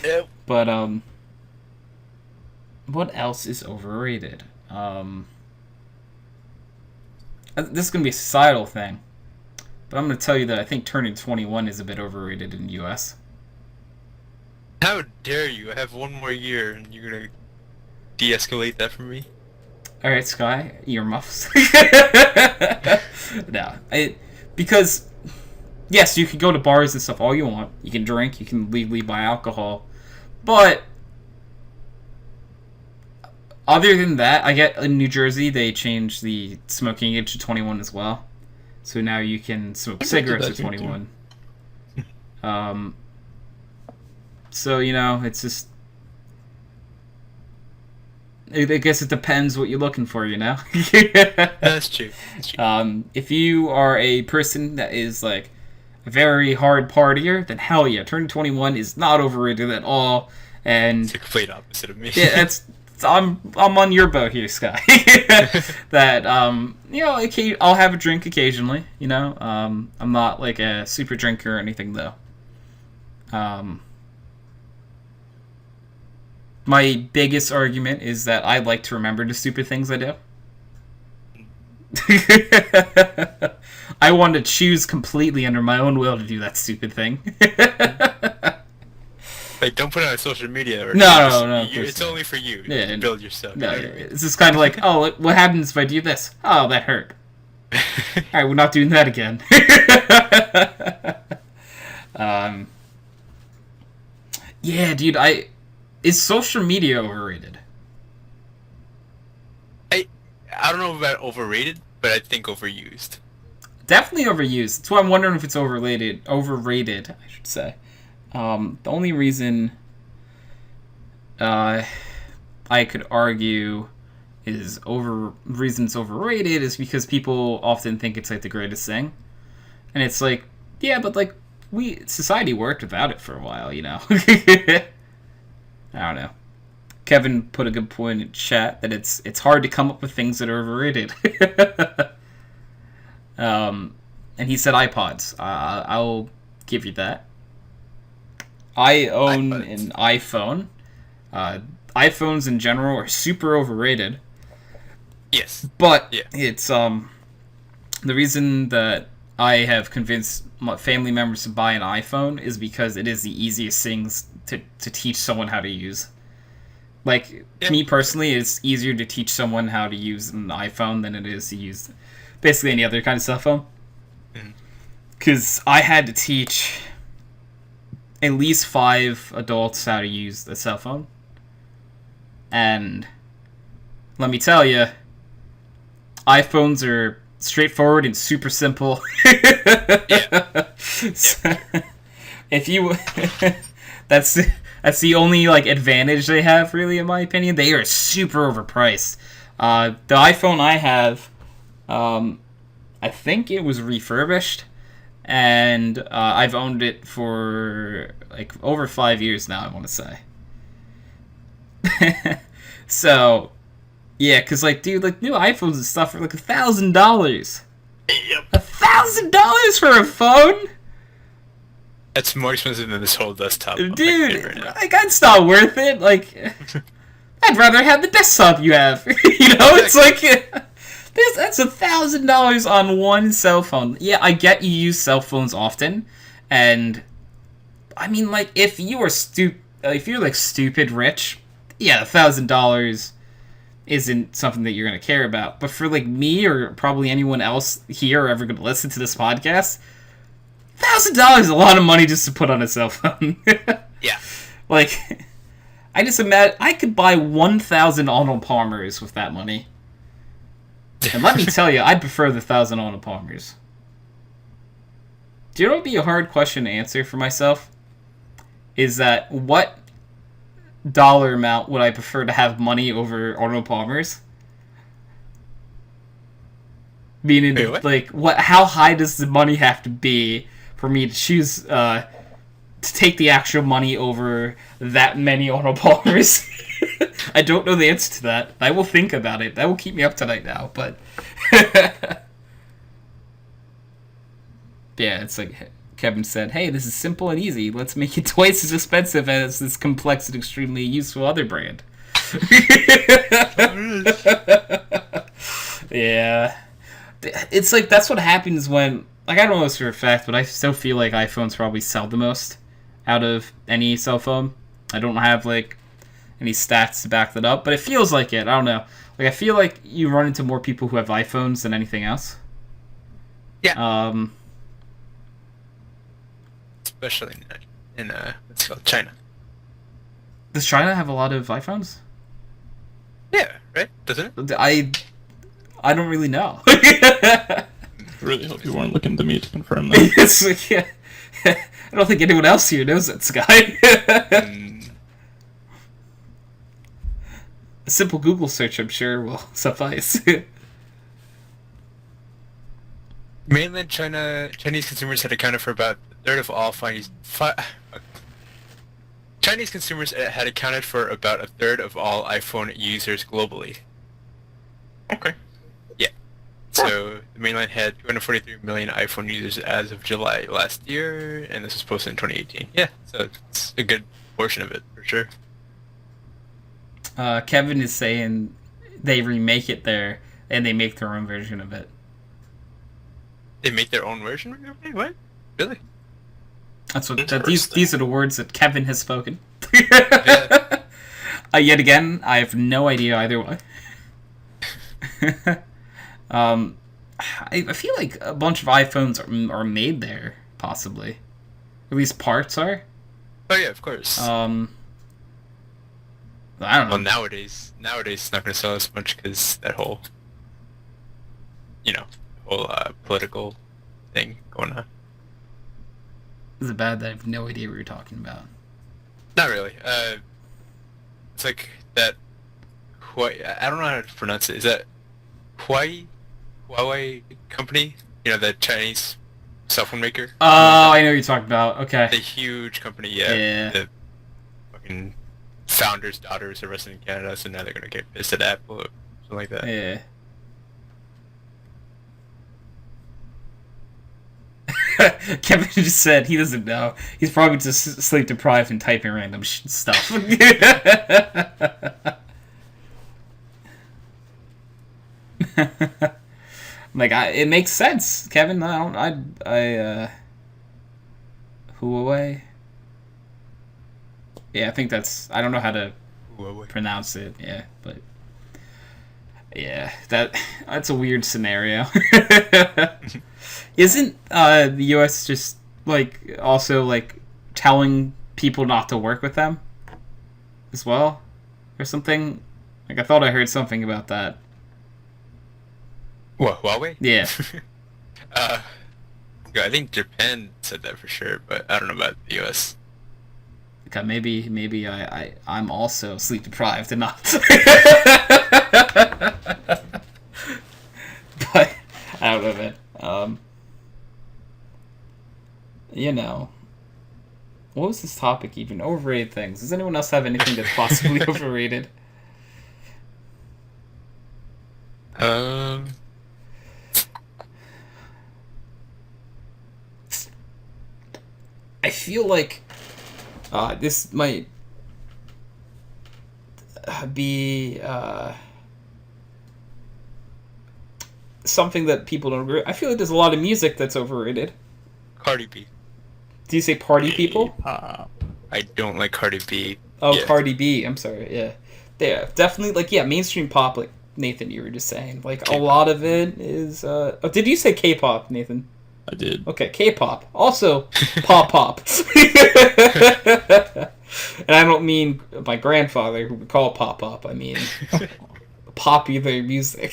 Yep. But what else is overrated? This is gonna be a societal thing, but I'm gonna tell you that I think turning 21 is a bit overrated in the U.S. How dare you? I have one more year, and you're gonna de-escalate that from me? All right, Sky, earmuffs. No, because yes, you can go to bars and stuff all you want. You can drink, you can legally buy alcohol, but other than that, I get in New Jersey they changed the smoking age to 21 as well, so now you can smoke cigarettes at 21. So you know, it's just. I guess it depends what you're looking for, you know? That's true. That's true. If you are a person that is, like, a very hard partier, then hell yeah, turning 21 is not overrated at all, and... It's the complete opposite of me. Yeah, I'm on your boat here, Sky. That, you know, I'll have a drink occasionally, you know? I'm not, like, a super drinker or anything, though. My biggest argument is that I like to remember the stupid things I do. I want to choose completely under my own will to do that stupid thing. Like, don't put it on social media. Or No. It's only for you. Yeah, To build yourself. No, You know what I mean? it's just kind of like, oh, what happens if I do this? Oh, that hurt. Alright, we're not doing that again. Yeah, dude, is social media overrated? I don't know about overrated, but I think overused. Definitely overused. That's why I'm wondering if it's overrated, I should say. The only reason I could argue reason it's overrated is because people often think it's like the greatest thing. And it's like, yeah, but like society worked without it for a while, you know. I don't know. Kevin put a good point in chat that it's hard to come up with things that are overrated. And he said iPods. I'll give you that. I own an iPhone. iPhones in general are super overrated. Yes. But Yeah. it's the reason that I have convinced my family members to buy an iPhone is because it is the easiest things to teach someone how to use. Like, Yeah. me personally, it's easier to teach someone how to use an iPhone than it is to use basically any other kind of cell phone. Because I had to teach at least 5 adults how to use a cell phone. And let me tell you, iPhones are straightforward and super simple. So, if you... that's the only like advantage they have, really, in my opinion. They are super overpriced. The iPhone I have, I think it was refurbished, and I've owned it for like over 5 years now, I want to say. So, yeah, because like, dude, like new iPhones and stuff are like $1,000. Yep. $1,000 for a phone? That's more expensive than this whole desktop. Dude, right now. like, that's not worth it. Like, I'd rather have the desktop you have. You know, it's like, that's $1,000 on one cell phone. Yeah, I get you use cell phones often, and I mean, like, if you are if you're like stupid rich, yeah, $1,000 isn't something that you're gonna care about. But for like me or probably anyone else here ever gonna listen to this podcast, $1,000 is a lot of money just to put on a cell phone. Yeah. Like, I just imagine I could buy 1,000 Arnold Palmers with that money. And let me tell you, I'd prefer the 1,000 Arnold Palmers. Do you know what would be a hard question to answer for myself? Is that what dollar amount would I prefer to have money over Arnold Palmers? Meaning, Wait, what? how high does the money have to be for me to choose to take the actual money over that many Arnold Palmers? I don't know the answer to that. I will think about it. That will keep me up tonight now, but Yeah, it's like Kevin said, hey, this is simple and easy. Let's make it twice as expensive as this complex and extremely useful other brand. Yeah. It's like, that's what happens when, like, I don't know this for a fact, but I still feel like iPhones probably sell the most out of any cell phone. I don't have, like, any stats to back that up, but it feels like it. I don't know. Like, I feel like you run into more people who have iPhones than anything else. Yeah. Especially in what's it called, China. Does China have a lot of iPhones? Yeah, right? Doesn't it? I don't really know. I really hope you weren't looking to me to confirm that. It's like, yeah. I don't think anyone else here knows that, Sky. A simple Google search, I'm sure, will suffice. Mainland Chinese consumers had accounted for about a third of all Chinese consumers had accounted for about a third of all iPhone users globally. Okay. Yeah. So the mainland had 243 million iPhone users as of July last year, and this was posted in 2018. Yeah, so it's a good portion of it for sure. Kevin is saying they remake it there, and they make their own version of it. They make their own version? Okay, what? Really? That's what Interesting. these are the words that Kevin has spoken. Yeah. Yet again, I have no idea either way. I feel like a bunch of iPhones are made there, possibly. At least parts are. Oh yeah, of course. I don't know. Well, nowadays it's not going to sell as much because that whole, political thing going on. Is it bad that I have no idea what you're talking about? Not really. It's like that. I don't know how to pronounce it. Is that Huawei company? You know, the Chinese cell phone maker. Oh, I know what you're talking about. Okay. The huge company. Yeah. Yeah. The fucking founder's daughter is arrested in Canada, so now they're gonna get pissed at Apple or something like that. Yeah. Kevin just said he doesn't know. He's probably just sleep deprived and typing random stuff. Like, it makes sense, Kevin. Huawei. Yeah, I think that's. I don't know how to Huawei. pronounce it. Yeah, but yeah, that's a weird scenario. Isn't the U.S. just like also like telling people not to work with them as well, or something? Like, I thought I heard something about that. What, Huawei? Yeah. Yeah, I think Japan said that for sure, but I don't know about the US. Okay, maybe I'm also sleep deprived and not. But I don't know, man. What was this topic even? Overrated things. Does anyone else have anything that's possibly overrated? I feel like this might be something that people don't agree. I feel like there's a lot of music that's overrated. Cardi B. Do you say party people? Pop. I don't like Cardi B. Oh, Yeah. Cardi B. I'm sorry. Yeah, definitely. Like, yeah, mainstream pop. Like Nathan, you were just saying. Like, a K-pop. lot of it is. Oh, did you say K-pop, Nathan? I did. Okay, K-pop. Also, pop. And I don't mean my grandfather who would call pop. I mean popular music.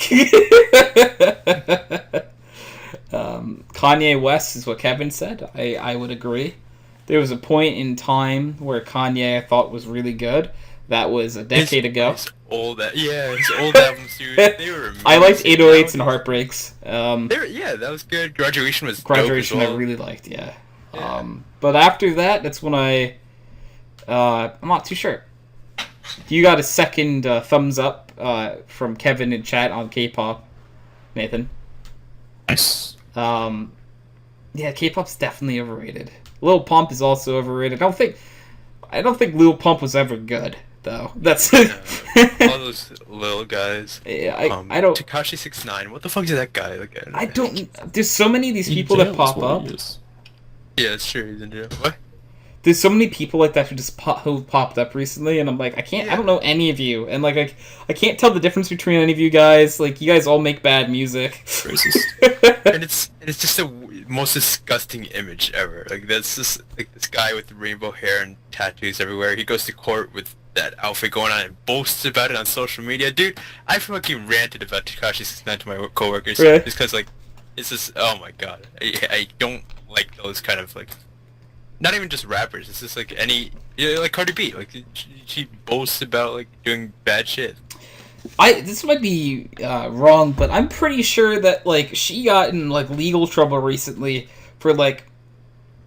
Kanye West is what Kevin said. I would agree. There was a point in time where Kanye I thought was really good. That was a decade ago. His old albums, dude. They were amazing. I liked 808s and Heartbreaks. That was good. Graduation was Graduation dope as well. I really liked, yeah. Yeah. But after that, that's when I'm not too sure. You got a second thumbs up from Kevin in chat on K-pop, Nathan. Nice. Yeah, K-pop's definitely overrated. Lil Pump is also overrated. I don't think Lil Pump was ever good, though. That's All those little guys. Yeah, I don't. Tekashi 69. What the fuck is that guy again? I don't. There's so many of these In people jail that is pop what up. he is. Yeah, it's true. He's in jail. What? There's so many people like that who popped up recently, and I'm like, I don't know any of you, and like I can't tell the difference between any of you guys. Like, you guys all make bad music. Racist. And it's just the most disgusting image ever. Like, that's just like this guy with rainbow hair and tattoos everywhere. He goes to court with that outfit going on and boasts about it on social media. Dude, I fucking ranted about Tekashi 69 to my coworkers Really? just because, like, it's just, oh my god, I don't like those kind of, like, not even just rappers. It's just like like Cardi B. Like, she boasts about, like, doing bad shit. This might be wrong, but I'm pretty sure that like she got in like legal trouble recently for like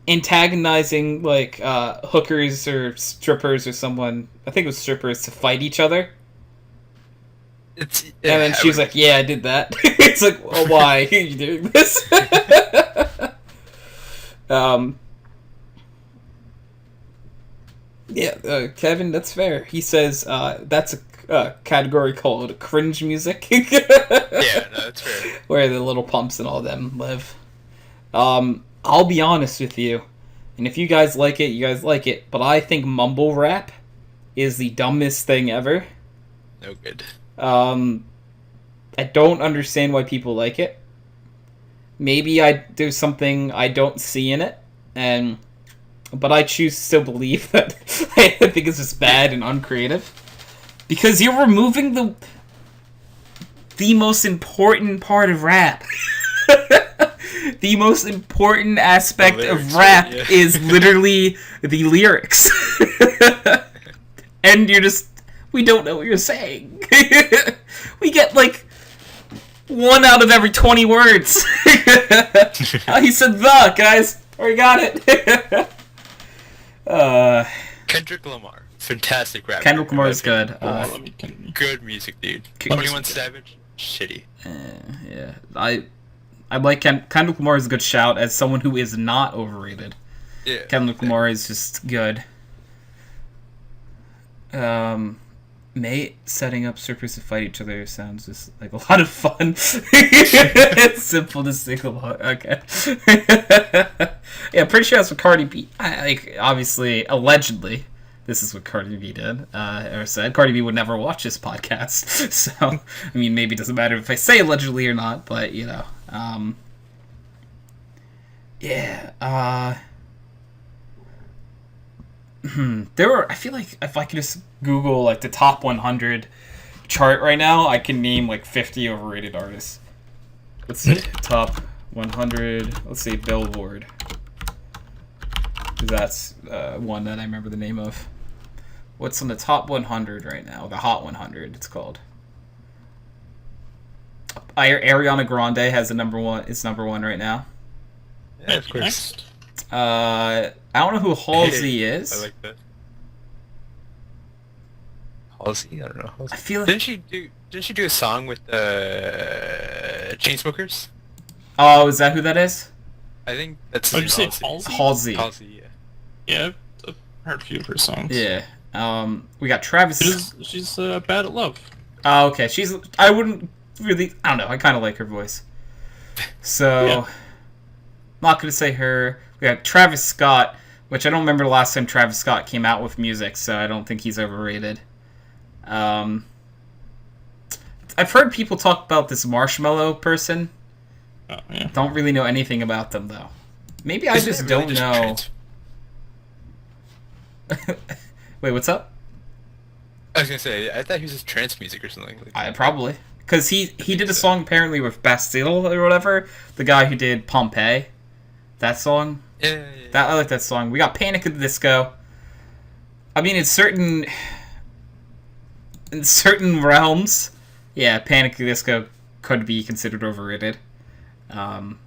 antagonizing like hookers or strippers or someone. I think it was strippers to fight each other. And then she was like, "Yeah, I did that." It's like, well, why are you doing this? Yeah, Kevin, that's fair. He says that's a category called cringe music. Yeah, no, that's fair. Where the little pumps and all them live. I'll be honest with you, and if you guys like it, you guys like it, but I think mumble rap is the dumbest thing ever. No good. I don't understand why people like it. Maybe there's something I don't see in it, but I choose to still believe that I think it's just bad and uncreative. Because you're removing the most important part of rap. The most important aspect of rap is literally the lyrics. And we don't know what you're saying. We get like 1 out of every 20 words. He said the, guys. We got it. Kendrick Lamar. Fantastic rap. Kendrick Lamar is good. Good music, dude. 21 Savage, shitty. Yeah, I like Kendrick Lamar is a good shout as someone who is not overrated. Yeah. Kendrick Lamar is just good. Mate setting up strippers to fight each other sounds just like a lot of fun. It's simple to sing along. Okay. Yeah, pretty sure that's what Cardi B. Obviously, allegedly, this is what Cardi B did or said. Cardi B would never watch this podcast, so I mean, maybe it doesn't matter if I say allegedly or not, but you know, yeah. I feel like if I could just Google like the top 100 chart right now, I can name like 50 overrated artists. Let's see, top 100. Let's see, Billboard. That's one that I remember the name of. What's on the top 100 right now? The Hot 100, it's called. Ariana Grande has the number one. It's number one right now. Yeah, of course. I don't know who Halsey is. I like that. Halsey? I don't know. Halsey. I feel like... Didn't she do a song with Chainsmokers? Oh, is that who that is? I think that's. Oh, did you say Halsey? Halsey. Halsey, yeah. Yeah, I've heard a few of her songs. Yeah. We got Travis. She's bad at love. Oh, okay. I wouldn't really. I don't know. I kind of like her voice. So, Yeah. I'm not gonna say her. We got Travis Scott, which I don't remember the last time Travis Scott came out with music, so I don't think he's overrated. I've heard people talk about this Marshmello person. Oh, yeah. Don't really know anything about them though. Maybe I just don't know. Wait, what's up? I was gonna say, I thought he was just trance music or something. Probably. Because he did a song apparently with Bastille or whatever. The guy who did Pompeii. That song. Yeah. I like that song. We got Panic at the Disco. I mean, in certain realms, yeah, Panic at the Disco could be considered overrated. Number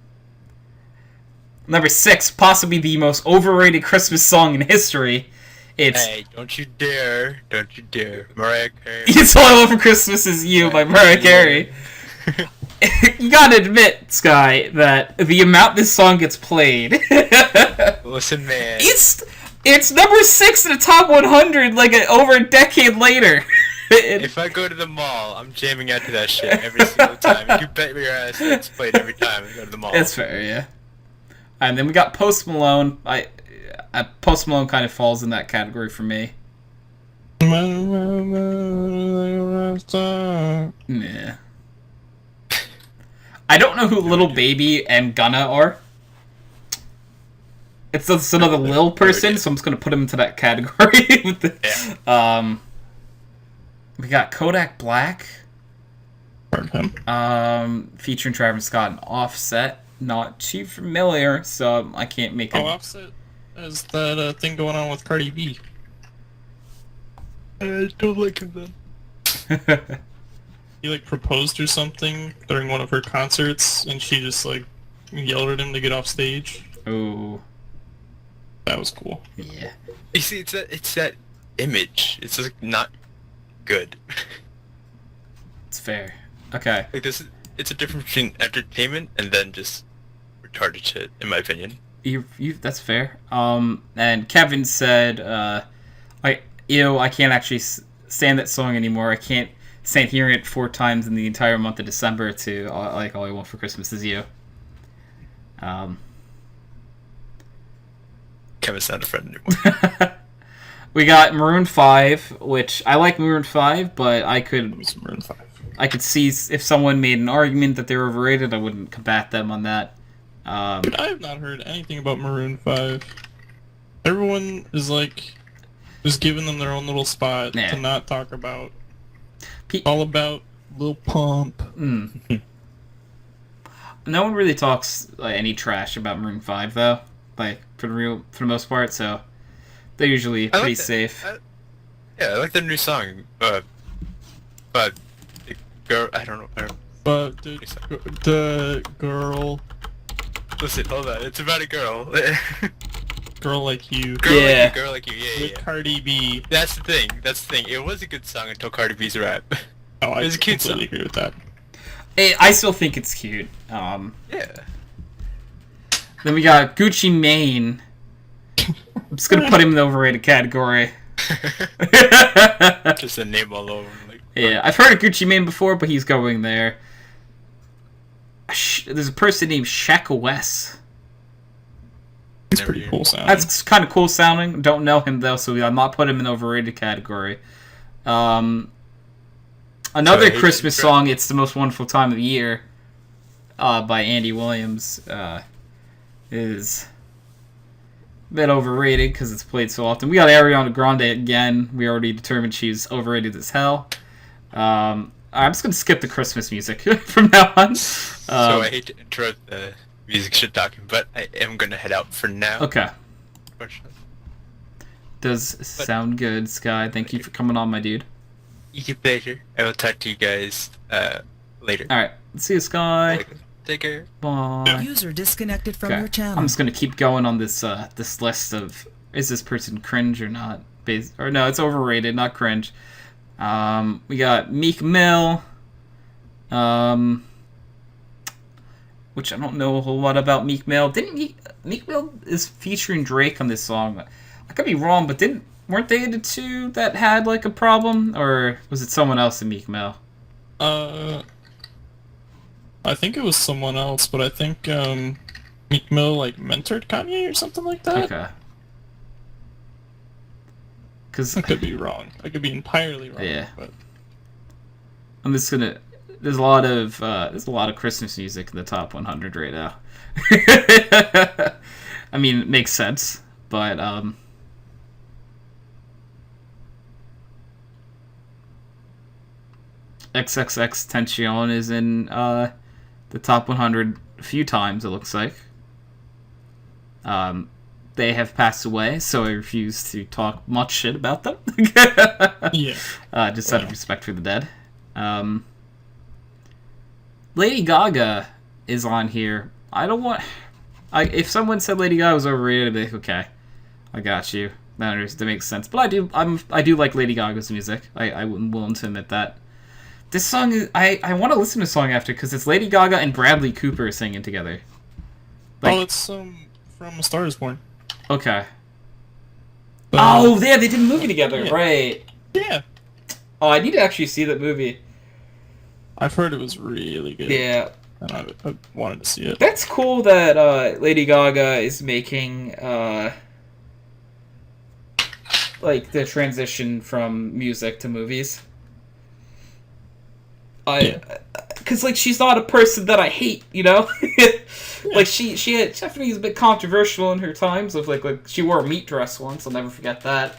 6, possibly the most overrated Christmas song in history. Hey, don't you dare. Mariah Carey. It's All I Want for Christmas Is You by Mariah Carey. you gotta admit, Sky, that the amount this song gets played, Listen, man. it's number 6 in the top 100, like over a decade later. If I go to the mall, I'm jamming out to that shit every single time. You bet your ass it's played every time I go to the mall. That's fair, yeah. And then we got Post Malone. Post Malone kind of falls in that category for me. Yeah. I don't know who Lil Baby and Gunna are. It's just another Lil person, so I'm just gonna put him into that category. We got Kodak Black. Heard him. Featuring Travis Scott and Offset. Not too familiar, so I can't make Oh, Offset has that thing going on with Cardi B. I don't like him then. He like proposed or something during one of her concerts, and she just like yelled at him to get off stage. Ooh. That was cool. Yeah. You see, it's that image. It's just not good. It's fair. Okay. Like this, it's a difference between entertainment and then just retarded shit, in my opinion. You that's fair. And Kevin said, I can't actually stand that song anymore. I can't stand hearing it 4 times in the entire month of December to like All I Want for Christmas Is You. Kevin's not a friend anymore. We got Maroon 5, which I like Maroon 5, but I could Maroon 5. I could see if someone made an argument that they're overrated, I wouldn't combat them on that. But I have not heard anything about Maroon 5. Everyone is like just giving them their own little spot Yeah. to not talk about. All about Lil Pump. No one really talks any trash about Maroon 5 though, like for the most part. So they're usually pretty safe. I like the new song, but the girl, I don't know. But the girl, Listen, hold on. It's about a girl. Girl Like You, Girl like you. Yeah, with yeah. Cardi B. That's the thing. It was a good song until Cardi B's rap. Oh, I It was a cute completely song. agree with that. I still think it's cute. Yeah. Then we got Gucci Mane. I'm just gonna put him in the overrated category. Just a name all over. Like, Yeah, I've heard of Gucci Mane before, but he's going there. There's a person named Shaq West. It's Never pretty heard. cool sounding. That's kind of cool sounding. Don't know him though, so I'm not putting him in the overrated category. Another So, Christmas hey, song, "It's the Most Wonderful Time of the Year," by Andy Williams, is a bit overrated because it's played so often. We got Ariana Grande again. We already determined she's overrated as hell. I'm just gonna skip the Christmas music from now on. so I hate to interrupt the music shit talking, but I am gonna head out for now. Okay. Does sound good, Sky. Thank you for coming on, my dude. Your pleasure. I will talk to you guys later. Alright, see you, Sky. Take care. Bye. User disconnected from Okay, your channel. I'm just gonna keep going on this this list of is this person cringe or not? Or no, it's overrated, not cringe. We got Meek Mill, which I don't know a whole lot about Meek Mill. Meek Mill is featuring Drake on this song? I could be wrong, but weren't they the two that had like a problem, or was it someone else in Meek Mill? I think it was someone else, but I think Meek Mill like mentored Kanye or something like that. Okay. Because I could be wrong. I could be entirely wrong. Yeah. But I'm just gonna. There's a lot of Christmas music in the top 100 right now. I mean, it makes sense, but XXX Tension is in the top 100 a few times. It looks like. They have passed away, so I refuse to talk much shit about them. yeah. Just out of respect for the dead. Lady Gaga is on here. I don't want... if someone said Lady Gaga was overrated, I'd be like, okay, I got you. That makes sense. But I do like Lady Gaga's music. I'm willing to admit that. This song is... I want to listen to the song after, because it's Lady Gaga and Bradley Cooper singing together. Like, Oh, it's from A Star Is Born. okay. Oh, yeah, they did a movie together, Yeah. right. Yeah. Oh, I need to actually see that movie. I've heard it was really good. Yeah. And I wanted to see it. That's cool that Lady Gaga is making like the transition from music to movies. Because like she's not a person that I hate, you know. Like she definitely is a bit controversial in her times of like she wore a meat dress once. I'll never forget that.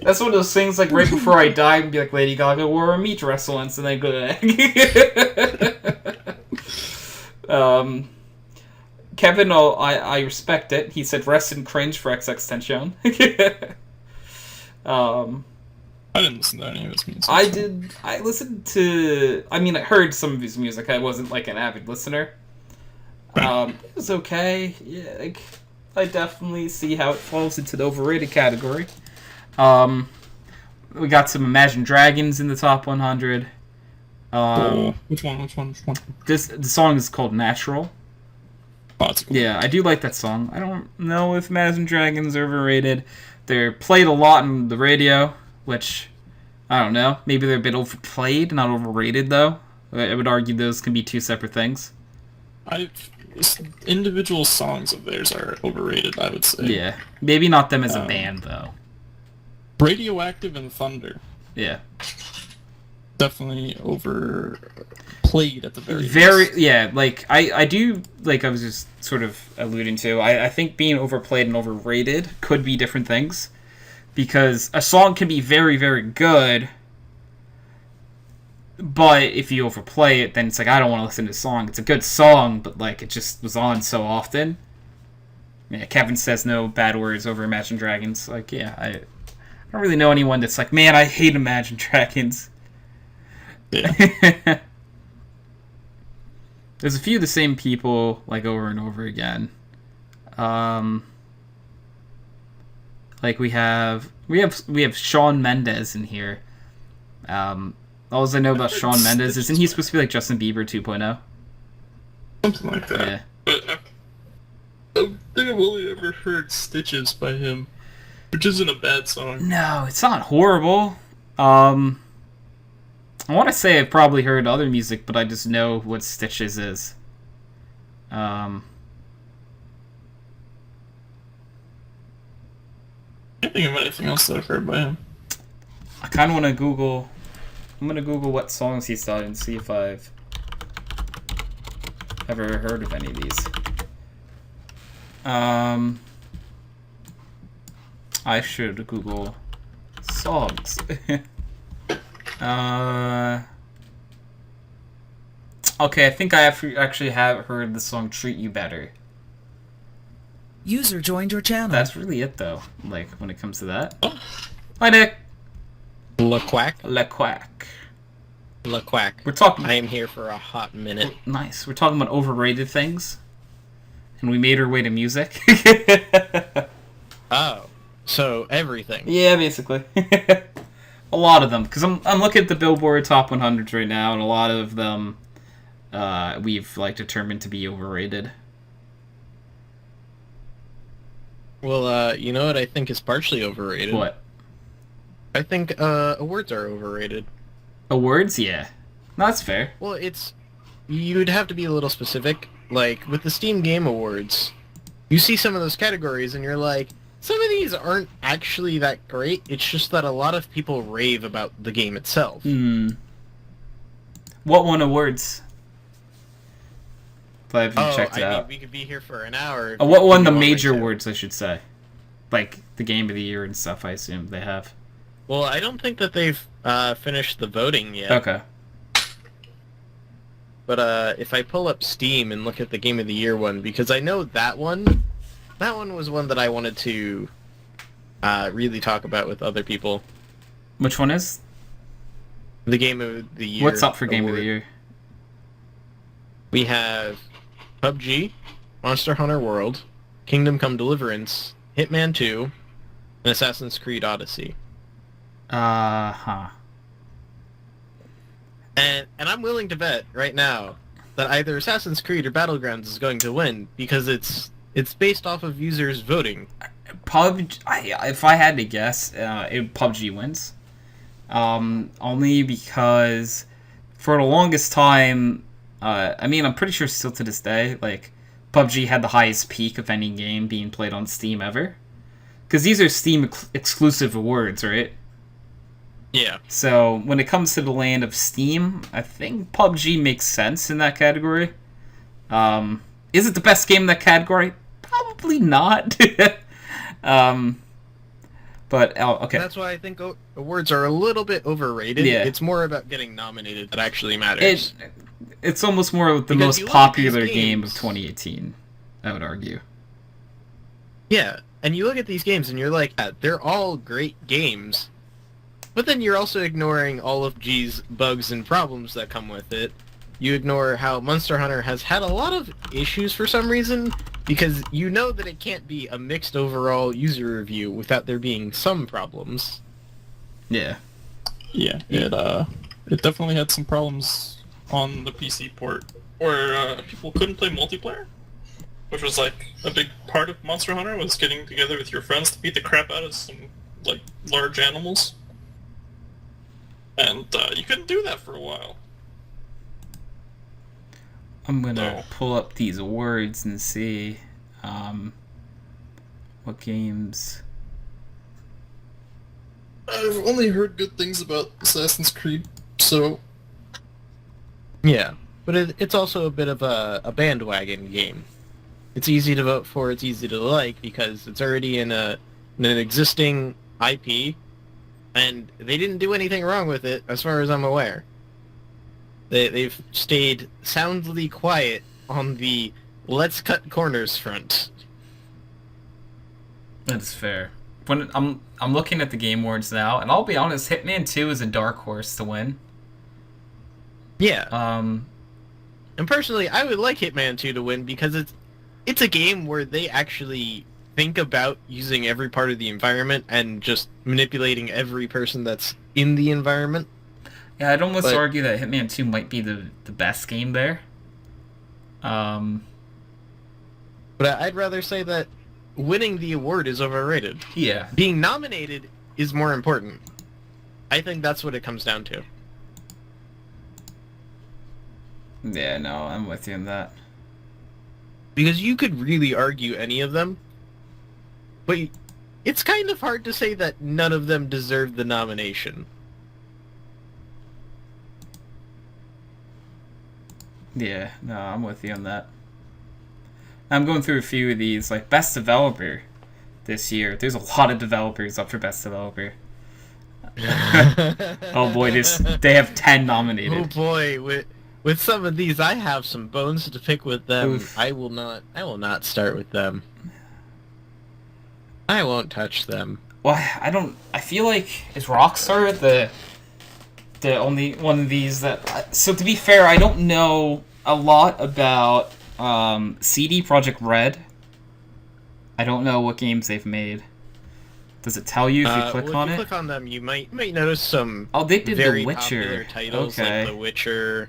That's one of those things, like, right before I die, I'd be like, Lady Gaga wore a meat dress once, and then go Kevin, I respect it. He said, rest in cringe for XXXTentacion. I didn't listen to any of his music. I did. I listened to... I mean, I heard some of his music. I wasn't, like, an avid listener. It was okay. Yeah, like, I definitely see how it falls into the overrated category. We got some Imagine Dragons in the top 100. Which one? The song is called Natural. Oh, it's cool. Yeah, I do like that song. I don't know if Imagine Dragons are overrated. They're played a lot on the radio, which, I don't know. Maybe they're a bit overplayed, not overrated, though. I would argue those can be two separate things. Individual songs of theirs are overrated, I would say. Yeah. Maybe not them as a band, though. Radioactive and Thunder. Yeah. Definitely overplayed at the very least. Yeah, like, I do, like I was just sort of alluding to, I think being overplayed and overrated could be different things. Because a song can be very, very good, but if you overplay it, then it's like, I don't want to listen to the song. It's a good song, but, like, it just was on so often. Yeah, Kevin says no bad words over Imagine Dragons. Like, yeah, I don't really know anyone that's like, man, I hate Imagine Dragons. Yeah. There's a few of the same people, like, over and over again. Like, we have Shawn Mendes in here. All I know about Shawn Mendes, isn't he supposed to be like Justin Bieber 2.0? Something like that. Yeah. But I think I've only ever heard Stitches by him, which isn't a bad song. No, it's not horrible. I want to say I've probably heard other music, but I just know what Stitches is. I can't think of anything else that I've heard by him. I kind of want to Google... I'm going to Google what songs he's done and see if I've ever heard of any of these. I should Google songs. Okay, I think I actually have heard the song Treat You Better. User joined your channel. That's really it, though, like, when it comes to that. Hi, Nick! Le Quack. Le Quack. Le Quack. We're talking... I am here for a hot minute. Nice. We're talking about overrated things. And we made our way to music. Oh. So, everything. Yeah, basically. A lot of them. Because I'm looking at the Billboard Top 100s right now, and a lot of them we've, like, determined to be overrated. Well, you know what I think is partially overrated? What? I think, awards are overrated. Awards? Yeah. No, that's fair. Well, you'd have to be a little specific. Like, with the Steam Game Awards, you see some of those categories and you're like, some of these aren't actually that great, it's just that a lot of people rave about the game itself. What won awards? I haven't checked it I out. mean, we could be here for an hour. What won the if you want me major to. awards, I should say? Like, the Game of the Year and stuff, I assume they have. Well, I don't think that they've finished the voting yet. Okay. But if I pull up Steam and look at the Game of the Year one, because I know that one was one that I wanted to really talk about with other people. Which one is? The Game of the Year. What's up for Game of award. the Year? We have PUBG, Monster Hunter World, Kingdom Come Deliverance, Hitman 2, and Assassin's Creed Odyssey. Huh. And I'm willing to bet right now that either Assassin's Creed or Battlegrounds is going to win because it's based off of users voting. PUBG. If I had to guess, PUBG wins. Only because for the longest time, I mean, I'm pretty sure still to this day, like, PUBG had the highest peak of any game being played on Steam ever. Because these are Steam exclusive awards, right? Yeah. So when it comes to the land of Steam, I think PUBG makes sense in that category. Is it the best game in that category? Probably not. But okay. That's why I think awards are a little bit overrated. Yeah. It's more about getting nominated that actually matters. It's almost more the Because most you look at these popular game of games- 2018, I would argue. Yeah, and you look at these games and you're like, they're all great games, but then you're also ignoring all of G's bugs and problems that come with it. You ignore how Monster Hunter has had a lot of issues for some reason, because you know that it can't be a mixed overall user review without there being some problems. Yeah. Yeah, it definitely had some problems on the PC port where people couldn't play multiplayer, which was like a big part of Monster Hunter, was getting together with your friends to beat the crap out of some like large animals, and you couldn't do that for a while. I'm gonna No. pull up these words and see what games. I've only heard good things about Assassin's Creed, so Yeah, but it's also a bit of a bandwagon game. It's easy to vote for, it's easy to like, because it's already in an existing IP, and they didn't do anything wrong with it, as far as I'm aware. They've stayed soundly quiet on the let's cut corners front. That's fair. When I'm looking at the Game Awards now, and I'll be honest, Hitman 2 is a dark horse to win. Yeah, Um, and personally, I would like Hitman 2 to win because it's a game where they actually think about using every part of the environment and just manipulating every person that's in the environment. yeah, I'd almost But- argue that Hitman 2 might be the best game there. But I'd rather say that winning the award is overrated. Yeah. Being nominated is more important. I think that's what it comes down to. Yeah, no, I'm with you on that. Because you could really argue any of them, but it's kind of hard to say that none of them deserve the nomination. Yeah, no, I'm with you on that. I'm going through a few of these, like Best Developer this year. There's a lot of developers up for Best Developer. Oh boy, they have 10 Oh nominated. boy, with some of these, I have some bones to pick with them. Oof. I will not start with them. I won't touch them. Well, I feel like, is Rockstar the only one of these that... So to be fair, I don't know a lot about CD Projekt Red. I don't know what games they've made. Does it tell you if you click well, on if it? you click on them, you might notice some Oh, they did very The Witcher. popular titles Okay. like The Witcher,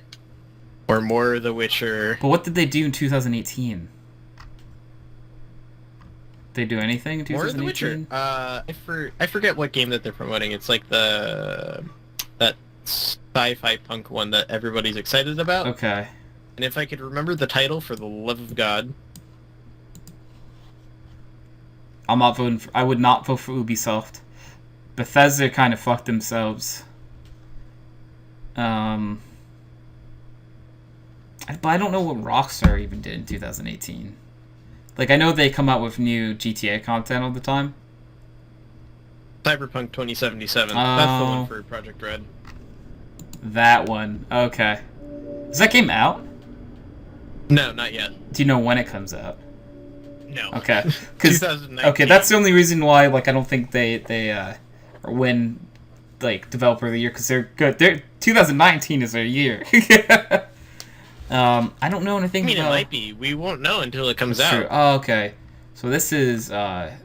or more The Witcher. But what did they do in 2018? They do anything in More of The Witcher. 2018? I forget what game that they're promoting. It's like that sci-fi punk one that everybody's excited about. Okay. And if I could remember the title, for the love of God. I'm not voting for... I would not vote for Ubisoft. Bethesda kind of fucked themselves. But I don't know what Rockstar even did in 2018. Like, I know they come out with new GTA content all the time. Cyberpunk 2077. That's the Oh. one for Project Red. That one. Okay. Is that game out? No, not yet. Do you know when it comes out? No. Okay. 'Cause- 2019. okay, that's the only reason why, like, I don't think they win, like, Developer of the Year, because they're good. 2019 is their year. I don't know anything I mean, it about... might be. We won't know until it comes That's out. true. Oh, okay. So this is, okay,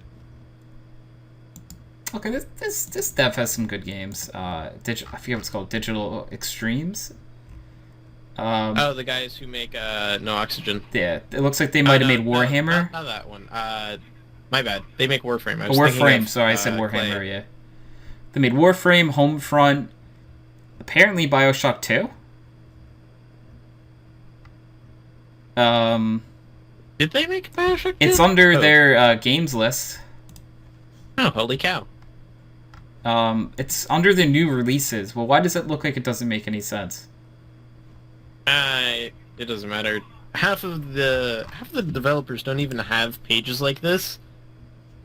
this dev has some good games. I forget what it's called, Digital Extremes? Oh, the guys who make No Oxygen. Yeah, it looks like they might have made Warhammer. Not that one. My bad. They make Warframe. I was Warframe, thinking of, sorry, I said Warhammer, Clay. yeah. They made Warframe, Homefront, apparently Bioshock 2. Did they make Bioshock 2? It's under their games list. Oh, holy cow. It's under the new releases. Well, why does it look like it doesn't make any sense? It doesn't matter. Half of the developers don't even have pages like this.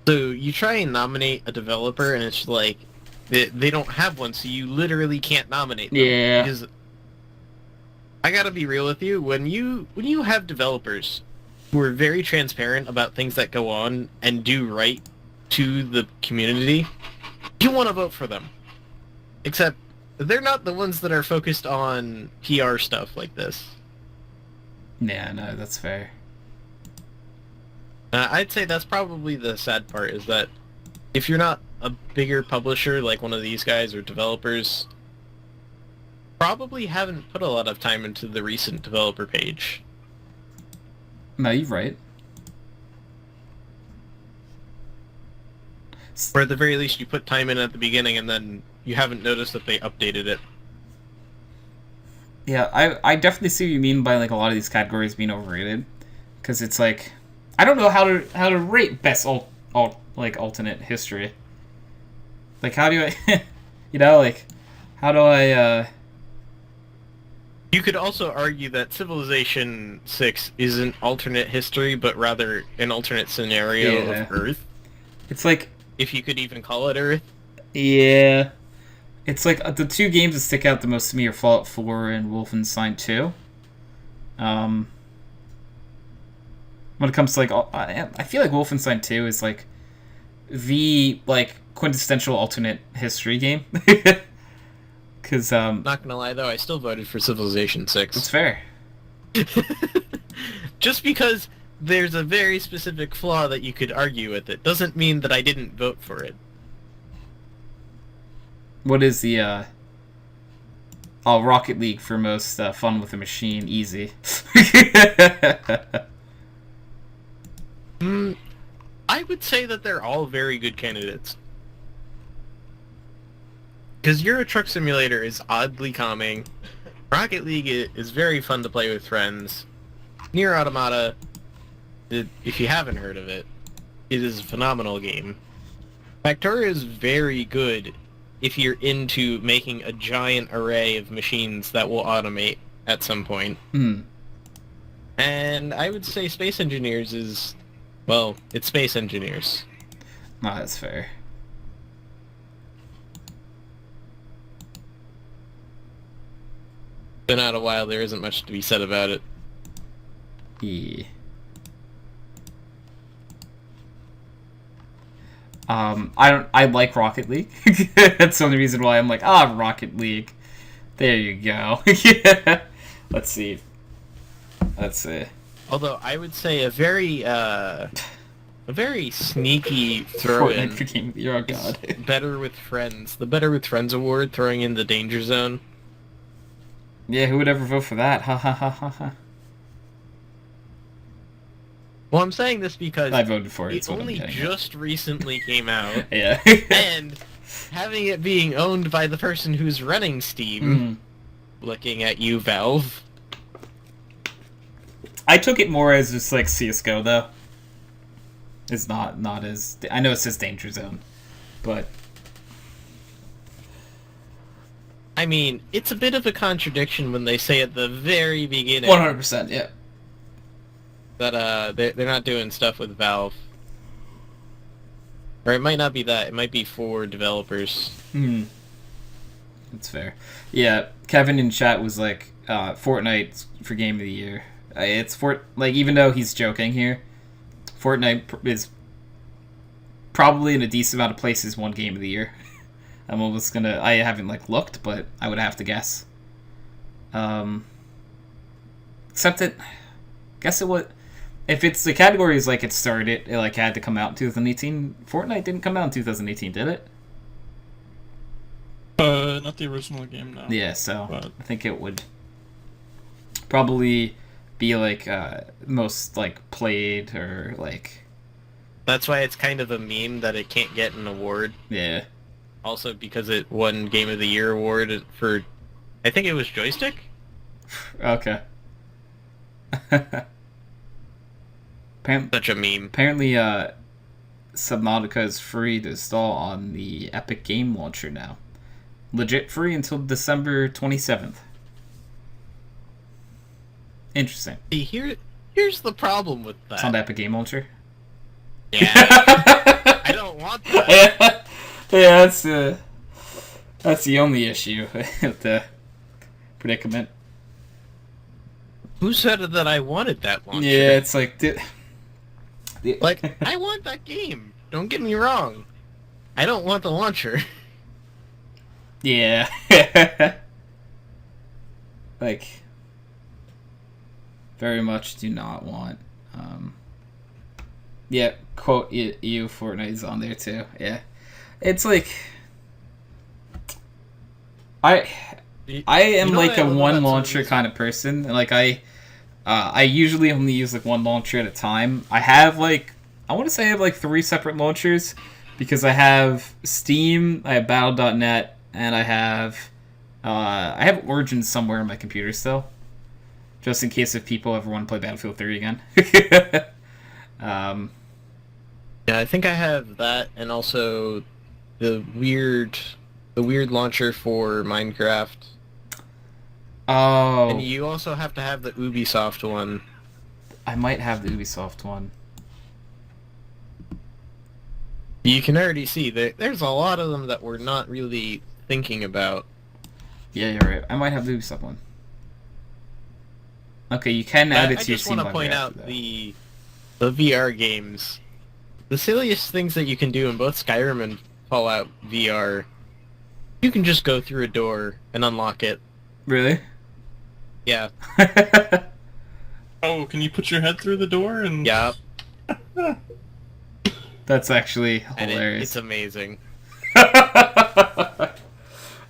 So you try and nominate a developer, and it's like they don't have one, so you literally can't nominate them. Yeah. Because I gotta be real with you. When you have developers who are very transparent about things that go on and do right to the community, you want to vote for them. Except they're not the ones that are focused on PR stuff like this. Yeah, no, that's fair. I'd say that's probably the sad part, is that if you're not a bigger publisher like one of these guys or developers, probably haven't put a lot of time into the recent developer page. No, you're right. Or at the very least you put time in at the beginning and then you haven't noticed that they updated it. Yeah, I definitely see what you mean by like a lot of these categories being overrated, because it's like I don't know how to rate best alternate history. Like how do I, like how do I? You could also argue that Civilization 6 isn't alternate history, but rather an alternate scenario of Earth. It's like, if you could even call it Earth. Yeah. It's like the two games that stick out the most to me are Fallout 4 and Wolfenstein 2. When it comes to like, I feel like Wolfenstein 2 is like the like quintessential alternate history game. Because not gonna lie though, I still voted for Civilization 6. It's fair. Just because there's a very specific flaw that you could argue with it doesn't mean that I didn't vote for it. What is the Rocket League for most fun with a machine? Easy. I would say that they're all very good candidates. Because Euro Truck Simulator is oddly calming. Rocket League is very fun to play with friends. Nier Automata, if you haven't heard of it, it is a phenomenal game. Factorio is very good if you're into making a giant array of machines that will automate at some point. And I would say Space Engineers is, well, it's Space Engineers. No, that's fair. Been out a while, there isn't much to be said about it. Yeah. I like Rocket League. That's the only reason why I'm like, Rocket League. There you go. Yeah. Let's see. Although I would say a very sneaky throw-in Fortnite became the year, oh god. is Better with Friends. The Better with Friends award, throwing in the Danger Zone. Yeah, who would ever vote for that? Ha ha ha ha ha. Well, I'm saying this because I voted for it. it only just recently came out. Yeah. And having it being owned by the person who's running Steam, looking at you, Valve. I took it more as just like CS:GO though. It's not as, I know it says Danger Zone, but I mean, it's a bit of a contradiction when they say at the very beginning 100%, yeah. that they're not doing stuff with Valve. Or it might not be that. It might be for developers. That's fair. Yeah, Kevin in chat was like, Fortnite for Game of the Year. It's like, even though he's joking here, Fortnite is probably in a decent amount of places one Game of the Year. I'm almost gonna, I haven't like looked, but I would have to guess. Except that, guess it would, if it's the category is like it started, it like had to come out in 2018. Fortnite didn't come out in 2018, did it? Not the original game, no. Yeah, so But I think it would. probably be like most like played or like That's why it's kind of a meme that it can't get an award. yeah. Also because it won Game of the Year award for, I think it was Joystick? Okay. Such a meme. Apparently, Subnautica is free to install on the Epic Game Launcher now. Legit free until December 27th. Interesting. See, here's the problem with It's on that. the Epic Game Launcher. Yeah. I don't want that. Yeah, that's the only issue with the predicament. Who said that I wanted that launcher? Yeah, it's like, Like, I want that game. Don't get me wrong. I don't want the launcher. yeah, like, very much do not want. Yeah, quote you Fortnite's on there too. Yeah, it's like I am You know like what I a love one about launcher Sony's- kind of person. Like I usually only use like one launcher at a time. I have like I want to say I have like 3 separate launchers because I have Steam, I have Battle.net, and I have Origin somewhere on my computer still, just in case if people ever want to play Battlefield 3 again. Yeah, I think I have that, and also the weird launcher for Minecraft. Oh, And you also have to have the Ubisoft one. I might have the Ubisoft one. You can already see that there's a lot of them that we're not really thinking about. Yeah, you're right. I might have the Ubisoft one. Okay, you can add it I to your just Steam want to library point after out that. the VR games. The silliest things that you can do in both Skyrim and Fallout VR. You can just go through a door and unlock it. Really? Yeah. Oh, can you put your head through the door and... Yeah. That's actually And hilarious. it's amazing.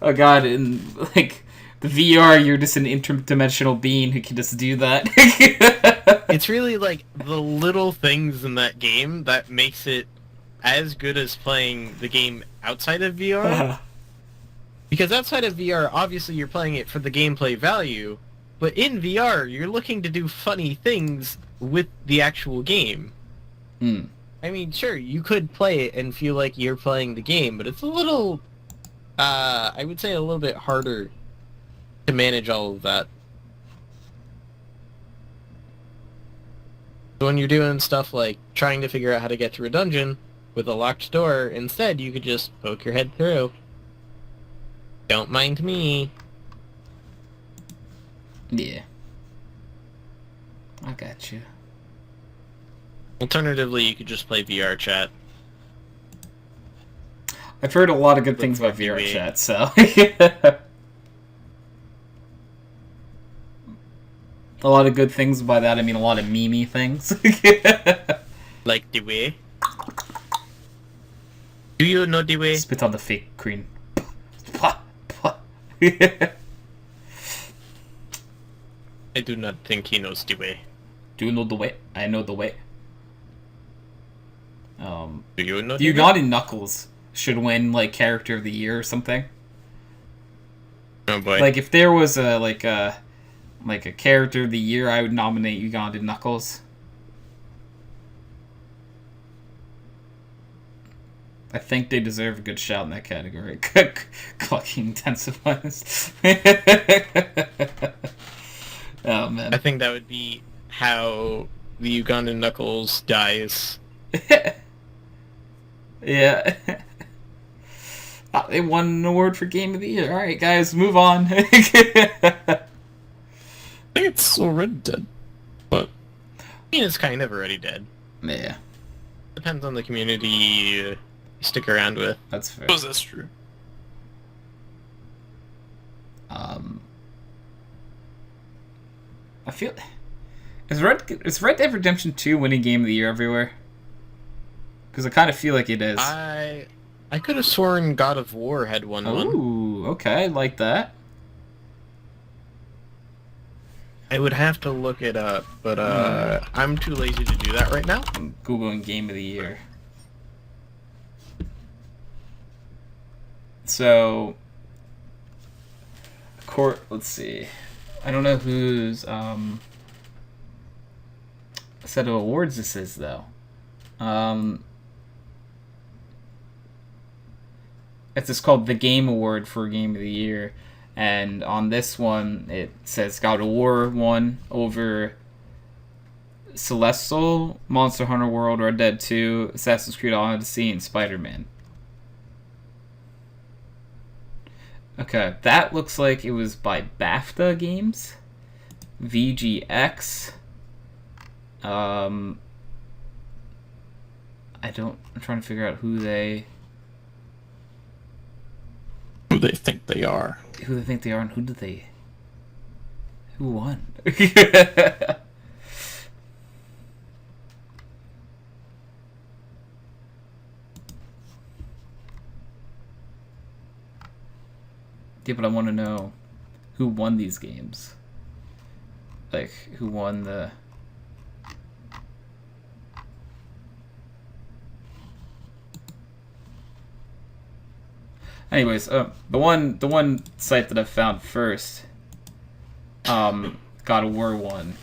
Oh god, in like the VR, you're just an interdimensional being who can just do that. It's really like the little things in that game that makes it as good as playing the game outside of VR. Because outside of VR, obviously you're playing it for the gameplay value, but in VR, you're looking to do funny things with the actual game. Hmm. I mean, sure, you could play it and feel like you're playing the game, but it's a little, I would say a little bit harder to manage all of that. So when you're doing stuff like trying to figure out how to get through a dungeon with a locked door, instead you could just poke your head through. Don't mind me. Yeah. I got you. Alternatively, you could just play VR chat. I've heard a lot of good things about fuck you, VR eh? chat, so a lot of good things. By that I mean a lot of meme things. Like the way. Do you know the way? Spit on the fake cream. I do not think he knows the way. Do you know the way? I know the way. Do you know the way? Ugandan Knuckles should win like character of the year or something. Oh boy. Like if there was a character of the year, I would nominate Ugandan Knuckles. I think they deserve a good shout in that category. Clucking intensifies. Oh man. I think that would be how the Ugandan Knuckles dies. Yeah. They won an award for Game of the Year. Alright, guys, move on. I think it's already dead. But I mean, it's kind of already dead. Yeah, Depends on the community you stick around with. that's fair. suppose that's true. I feel... Is Red Dead Redemption 2 winning Game of the Year everywhere? Because I kind of feel like it is. I could have sworn God of War had won one. Ooh, okay, I like that. I would have to look it up, but I'm too lazy to do that right now. I'm Googling Game of the Year. So, let's see. I don't know whose set of awards this is, though. It's just called the Game Award for Game of the Year. And on this one, it says God of War won over Celestial, Monster Hunter World, Red Dead 2, Assassin's Creed Odyssey, and Spider-Man. Okay, that looks like it was by BAFTA Games, VGX. I'm trying to figure out who they think they are. Who they think they are, and who won? Yeah, but I want to know who won these games. Like, who won the... Anyways, the one site that I found first, God of War 1.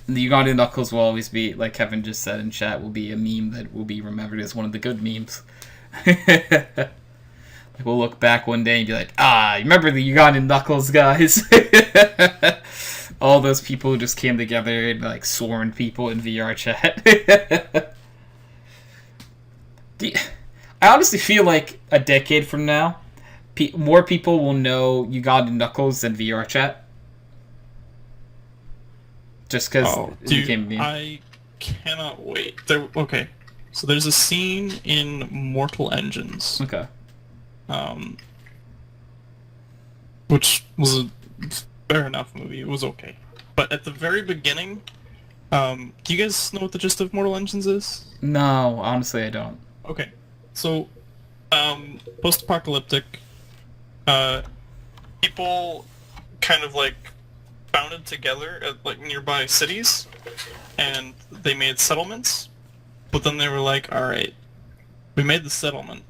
The Ugandan Knuckles will always be, like Kevin just said in chat, will be a meme that will be remembered as one of the good memes. Like, we'll look back one day and be like, you remember the Ugandan Knuckles, guys? All those people who just came together and, like, swarmed people in VR chat. I honestly feel like a decade from now, more people will know Ugandan Knuckles than VR chat. Just because it became a meme. I cannot wait. Okay, so there's a scene in Mortal Engines. Okay. Which was a fair enough movie. It was okay. But at the very beginning, do you guys know what the gist of Mortal Engines is? No, honestly, I don't. Okay, so post-apocalyptic, people kind of like bounded together at like nearby cities, and they made settlements. But then they were like, "All right, we made the settlement.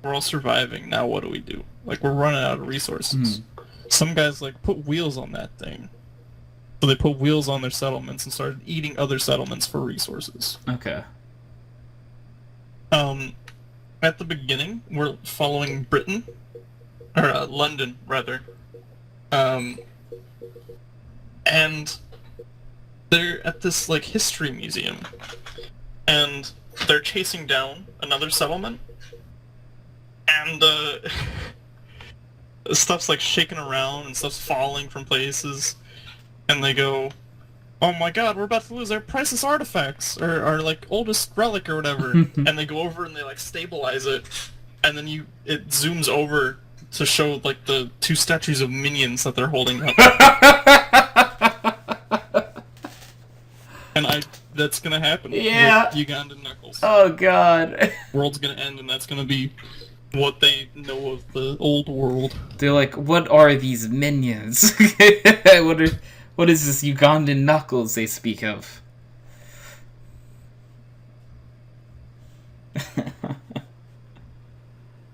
We're all surviving. Now what do we do? Like, we're running out of resources." Some guys like put wheels on that thing. So they put wheels on their settlements and started eating other settlements for resources. Okay. At the beginning, we're following Britain, or London, rather. And they're at this, like, history museum. And they're chasing down another settlement. And, stuff's, like, shaking around and stuff's falling from places. And they go, "Oh my god, we're about to lose our priceless artifacts, or our, like, oldest relic or whatever." And they go over and they, like, stabilize it, and then it zooms over to show, like, the two statues of minions that they're holding up. And that's gonna happen with Ugandan Knuckles. Oh god. World's gonna end, and that's gonna be what they know of the old world. They're like, what are these minions? What is this Ugandan Knuckles they speak of?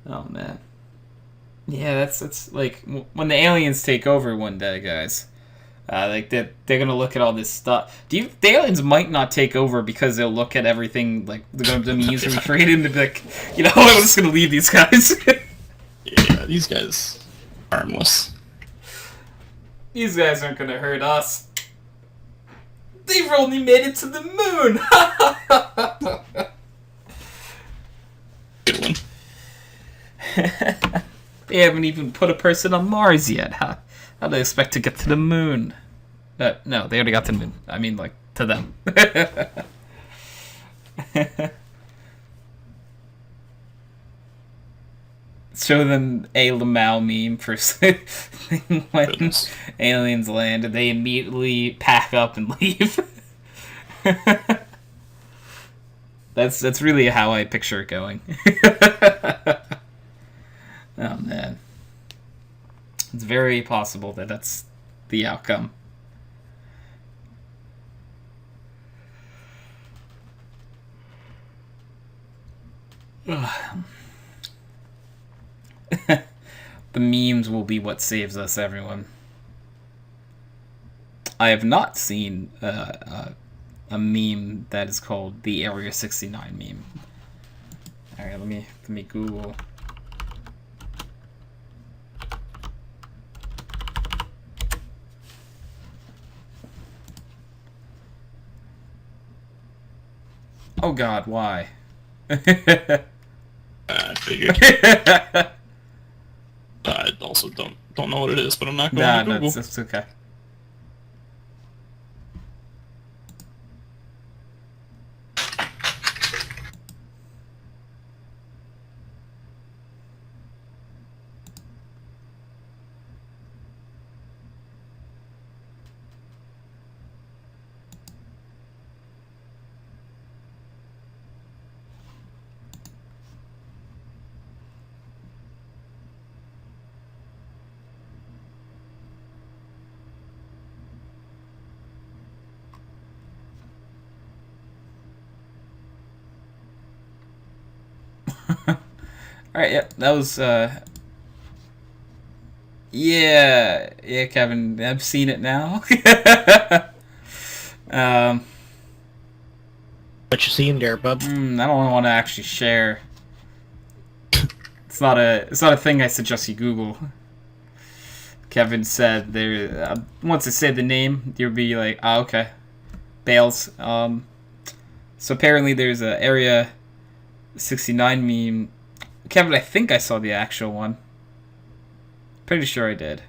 Oh man. Yeah, that's like when the aliens take over one day, guys. Like they're gonna look at all this stuff. The aliens might not take over because they'll look at everything like they're gonna use and trade and be like, I'm just gonna leave these guys. Yeah, these guys are harmless. These guys aren't gonna hurt us. They've only made it to the moon! Good one. They haven't even put a person on Mars yet. How do they expect to get to the moon? No, they already got to the moon. I mean, like, to them. Show them a Lamau meme for when aliens land and they immediately pack up and leave. That's really how I picture it going. Oh man. very possible that that's the outcome. The memes will be what saves us, everyone. I have not seen a meme that is called the Area 69 meme. All right, let me Google. Oh God, why? I figured. I also don't know what it is, but I'm not going to Google. That's okay. Alright, yeah, that was, yeah, Kevin, I've seen it now. What you seeing there, bub? I don't want to actually share. It's not a thing I suggest you Google. Kevin said there, once I say the name, you'll be like, oh, okay. Bales. So apparently there's a Area 69 meme. Kevin, I think I saw the actual one. Pretty sure I did.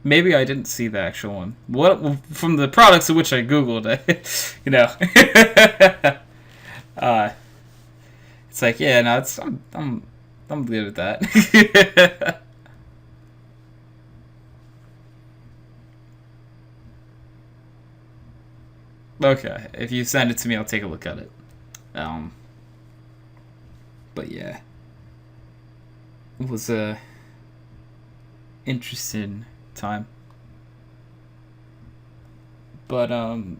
Maybe I didn't see the actual one. What from the products of which I googled, you know. It's like, yeah, no, I'm good with that. Okay, if you send it to me, I'll take a look at it. But yeah, it was a interesting time. But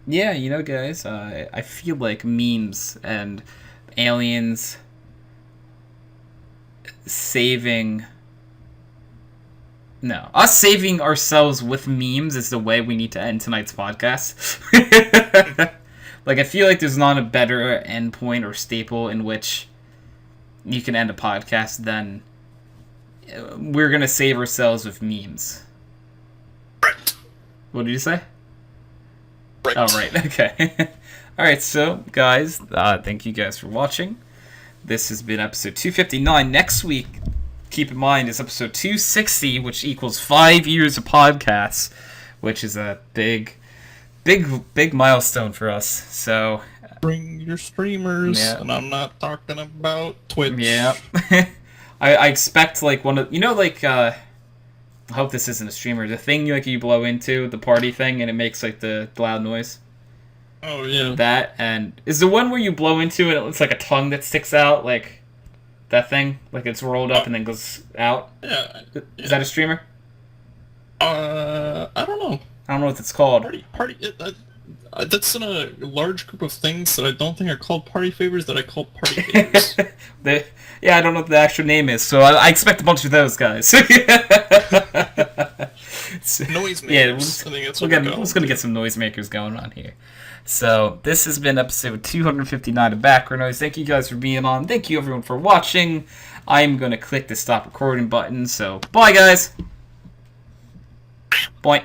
yeah, you know, guys, I feel like memes and aliens saving us saving ourselves with memes is the way we need to end tonight's podcast. Like, I feel like there's not a better endpoint or staple in which you can end a podcast than we're gonna save ourselves with memes. Right. What did you say? Right. Oh, right. Okay. Alright, so, guys, thank you guys for watching. This has been episode 259. Next week, keep in mind, is episode 260, which equals 5 years of podcasts, which is a big milestone for us. So, Bring your streamers, Yeah. and I'm not talking about Twitch. yeah. I expect, like, one of... You know, like, I hope this isn't a streamer. The thing, like, you blow into, the party thing, and it makes, like, the loud noise. Oh, yeah. That, and is the one where you blow into and it looks like a tongue that sticks out, like that thing, like it's rolled up and then goes out? Yeah. Is that a streamer? I don't know. I don't know what it's called. Party. That's in a large group of things that I don't think are called party favors that I call party favors. Yeah, I don't know what the actual name is, so I expect a bunch of those guys. Noisemakers. Yeah, I think that's we're what just gonna get some noisemakers going on here. So this has been episode 259 of Background Noise. Thank you guys for being on. Thank you everyone for watching. I'm gonna click the stop recording button. So bye guys. Bye.